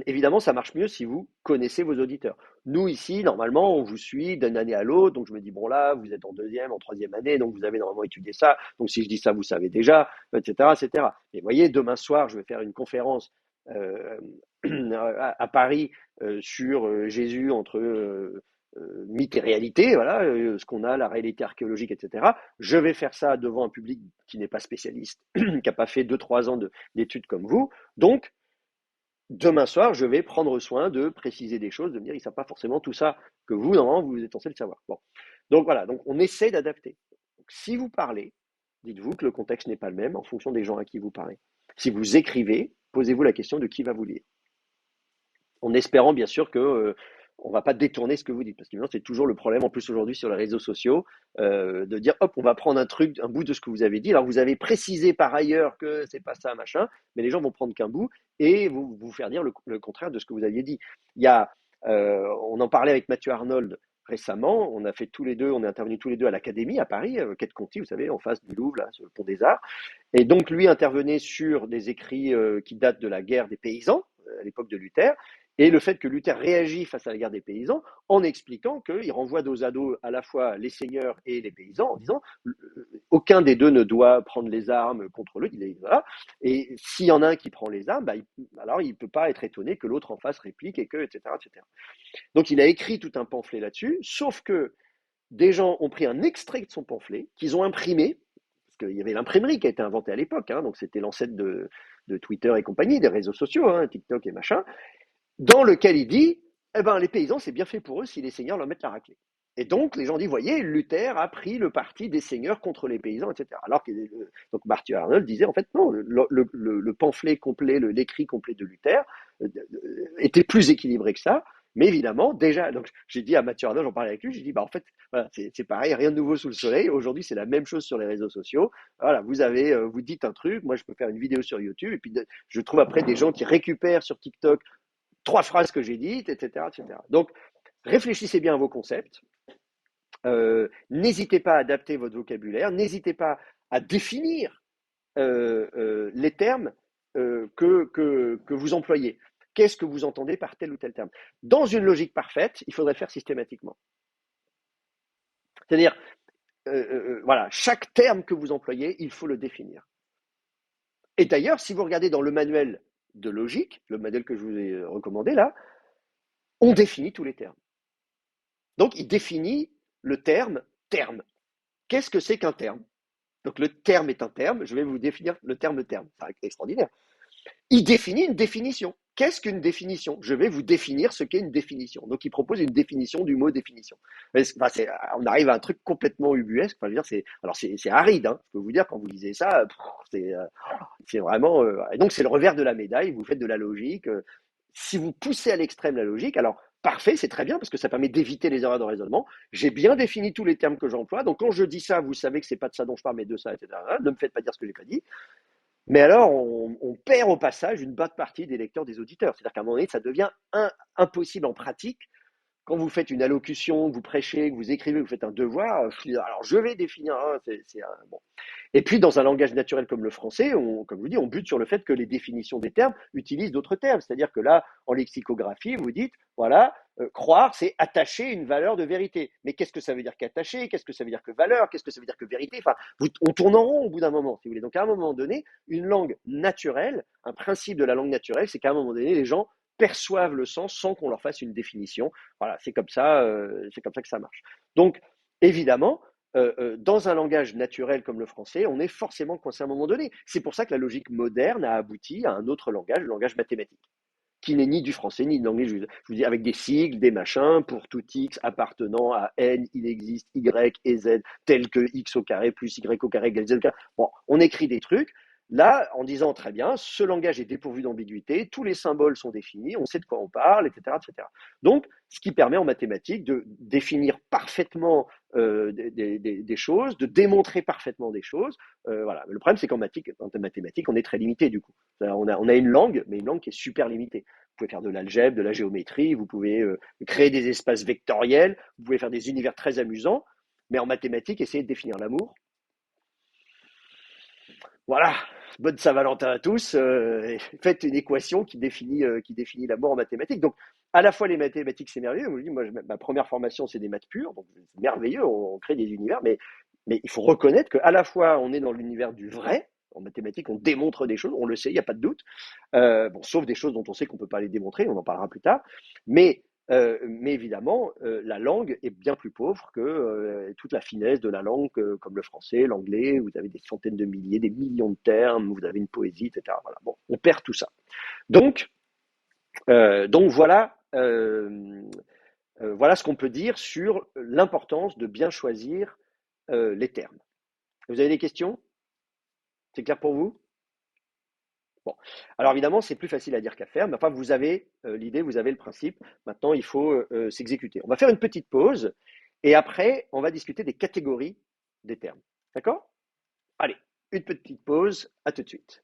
Évidemment, ça marche mieux si vous connaissez vos auditeurs. Nous, ici, normalement, on vous suit d'une année à l'autre. Donc, je me dis, bon, là, vous êtes en deuxième, en troisième année, donc vous avez normalement étudié ça. Donc, si je dis ça, vous savez déjà, etc., etc. Et vous voyez, demain soir, je vais faire une conférence euh, à Paris sur Jésus entre mythe et réalité, voilà, ce qu'on a, la réalité archéologique, etc. Je vais faire ça devant un public qui n'est pas spécialiste, qui n'a pas fait 2-3 ans d'études comme vous. Donc, demain soir, je vais prendre soin de préciser des choses, de me dire, ils ne savent pas forcément tout ça que vous, normalement, vous êtes censé le savoir. Bon. Donc voilà, donc on essaie d'adapter. Donc, si vous parlez, dites-vous que le contexte n'est pas le même en fonction des gens à qui vous parlez. Si vous écrivez, posez-vous la question de qui va vous lire. En espérant bien sûr que on ne va pas détourner ce que vous dites, parce que c'est toujours le problème en plus aujourd'hui sur les réseaux sociaux, de dire hop, on va prendre un truc, un bout de ce que vous avez dit. Alors vous avez précisé par ailleurs que c'est pas ça, machin, mais les gens vont prendre qu'un bout et vous faire dire le contraire de ce que vous aviez dit. Il y a, on en parlait avec Mathieu Arnold récemment, on a fait tous les deux, on est intervenus tous les deux à l'Académie à Paris, Quai de Conti, vous savez, en face du Louvre, là, sur le pont des Arts. Et donc lui intervenait sur des écrits qui datent de la guerre des paysans, à l'époque de Luther, et le fait que Luther réagit face à la guerre des paysans en expliquant qu'il renvoie dos à dos à la fois les seigneurs et les paysans en disant aucun des deux ne doit prendre les armes contre l'autre. Voilà. Et s'il y en a un qui prend les armes, alors il ne peut pas être étonné que l'autre en face réplique et que, etc., etc. Donc il a écrit tout un pamphlet là-dessus, sauf que des gens ont pris un extrait de son pamphlet, qu'ils ont imprimé, parce qu'il y avait l'imprimerie qui a été inventée à l'époque, hein, donc c'était l'ancêtre de Twitter et compagnie, des réseaux sociaux, hein, TikTok et machin, dans lequel il dit, eh ben, les paysans, c'est bien fait pour eux si les seigneurs leur mettent la raclée. Et donc, les gens disent, voyez, Luther a pris le parti des seigneurs contre les paysans, etc. Alors que donc Mathieu Arnold disait, en fait, non, le pamphlet complet, l'écrit complet de Luther était plus équilibré que ça. Mais évidemment, déjà, donc j'ai dit à Mathieu Arnaud, j'en parlais avec lui, j'ai dit, bah en fait, voilà, c'est pareil, rien de nouveau sous le soleil. Aujourd'hui, c'est la même chose sur les réseaux sociaux. Voilà, vous dites un truc, moi je peux faire une vidéo sur YouTube, et puis je trouve après des gens qui récupèrent sur TikTok 3 phrases que j'ai dites, etc., etc. Donc, réfléchissez bien à vos concepts. N'hésitez pas à adapter votre vocabulaire, n'hésitez pas à définir les termes que vous employez. Qu'est-ce que vous entendez par tel ou tel terme? Dans une logique parfaite, il faudrait le faire systématiquement. C'est-à-dire, voilà, chaque terme que vous employez, il faut le définir. Et d'ailleurs, si vous regardez dans le manuel de logique, le manuel que je vous ai recommandé là, on définit tous les termes. Donc, il définit le terme terme. Qu'est-ce que c'est qu'un terme? Donc, le terme est un terme. Je vais vous définir le terme terme. C'est extraordinaire. Il définit une définition. Qu'est-ce qu'une définition? Je vais vous définir ce qu'est une définition. Donc, il propose une définition du mot définition. Enfin, on arrive à un truc complètement ubuesque. Enfin, je veux dire, c'est aride. Hein. Je peux vous dire, quand vous lisez ça, c'est vraiment. Et donc, c'est le revers de la médaille. Vous faites de la logique. Si vous poussez à l'extrême la logique, alors parfait, c'est très bien parce que ça permet d'éviter les erreurs de raisonnement. J'ai bien défini tous les termes que j'emploie. Donc quand je dis ça, vous savez que c'est pas de ça dont je parle, mais de ça, etc. Ne me faites pas dire ce que j'ai pas dit. Mais alors, on perd au passage une bonne partie des lecteurs, des auditeurs. C'est-à-dire qu'à un moment donné, ça devient impossible en pratique quand vous faites une allocution, que vous prêchez, que vous écrivez, que vous faites un devoir. Alors, je vais définir. Bon. Et puis, dans un langage naturel comme le français, comme je vous dis, on bute sur le fait que les définitions des termes utilisent d'autres termes. C'est-à-dire que là, en lexicographie, vous dites, voilà, croire, c'est attacher une valeur de vérité. Mais qu'est-ce que ça veut dire qu'attacher? Qu'est-ce que ça veut dire que valeur? Qu'est-ce que ça veut dire que vérité? Enfin, on tourne en rond au bout d'un moment, si vous voulez. Donc, à un moment donné, une langue naturelle, un principe de la langue naturelle, c'est qu'à un moment donné, les gens perçoivent le sens sans qu'on leur fasse une définition. Voilà, c'est comme ça que ça marche. Donc, évidemment, dans un langage naturel comme le français, on est forcément coincé à un moment donné. C'est pour ça que la logique moderne a abouti à un autre langage, le langage mathématique, qui n'est ni du français ni de l'anglais. Je vous dis, avec des sigles, des machins, pour tout x appartenant à n, il existe y et z, tel que x au carré plus y au carré égale z au carré. Bon, on écrit des trucs. Là, en disant très bien, ce langage est dépourvu d'ambiguïté, tous les symboles sont définis, on sait de quoi on parle, etc., etc. Donc, ce qui permet en mathématiques de définir parfaitement des choses, de démontrer parfaitement des choses. Voilà. Le problème, c'est qu'en mathématiques, on est très limité du coup. On a une langue, mais une langue qui est super limitée. Vous pouvez faire de l'algèbre, de la géométrie, vous pouvez créer des espaces vectoriels, vous pouvez faire des univers très amusants, mais en mathématiques, essayez de définir l'amour. Voilà, bonne Saint-Valentin à tous. Faites une équation qui définit l'amour en mathématiques. Donc, à la fois les mathématiques, c'est merveilleux. Moi, ma première formation, c'est des maths pures, donc c'est merveilleux. On crée des univers, mais il faut reconnaître qu'à la fois, on est dans l'univers du vrai. En mathématiques, on démontre des choses, on le sait, il n'y a pas de doute. Bon, sauf des choses dont on sait qu'on ne peut pas les démontrer, on en parlera plus tard. Mais évidemment, la langue est bien plus pauvre que toute la finesse de la langue, comme le français, l'anglais. Vous avez des centaines de milliers, des millions de termes, vous avez une poésie, etc. Voilà. Bon, on perd tout ça. Donc, voilà, voilà ce qu'on peut dire sur l'importance de bien choisir les termes. Vous avez des questions? C'est clair pour vous? Bon, alors évidemment, c'est plus facile à dire qu'à faire, mais enfin, vous avez l'idée, vous avez le principe. Maintenant, il faut s'exécuter. On va faire une petite pause et après, on va discuter des catégories des termes. D'accord? Allez, une petite pause, à tout de suite.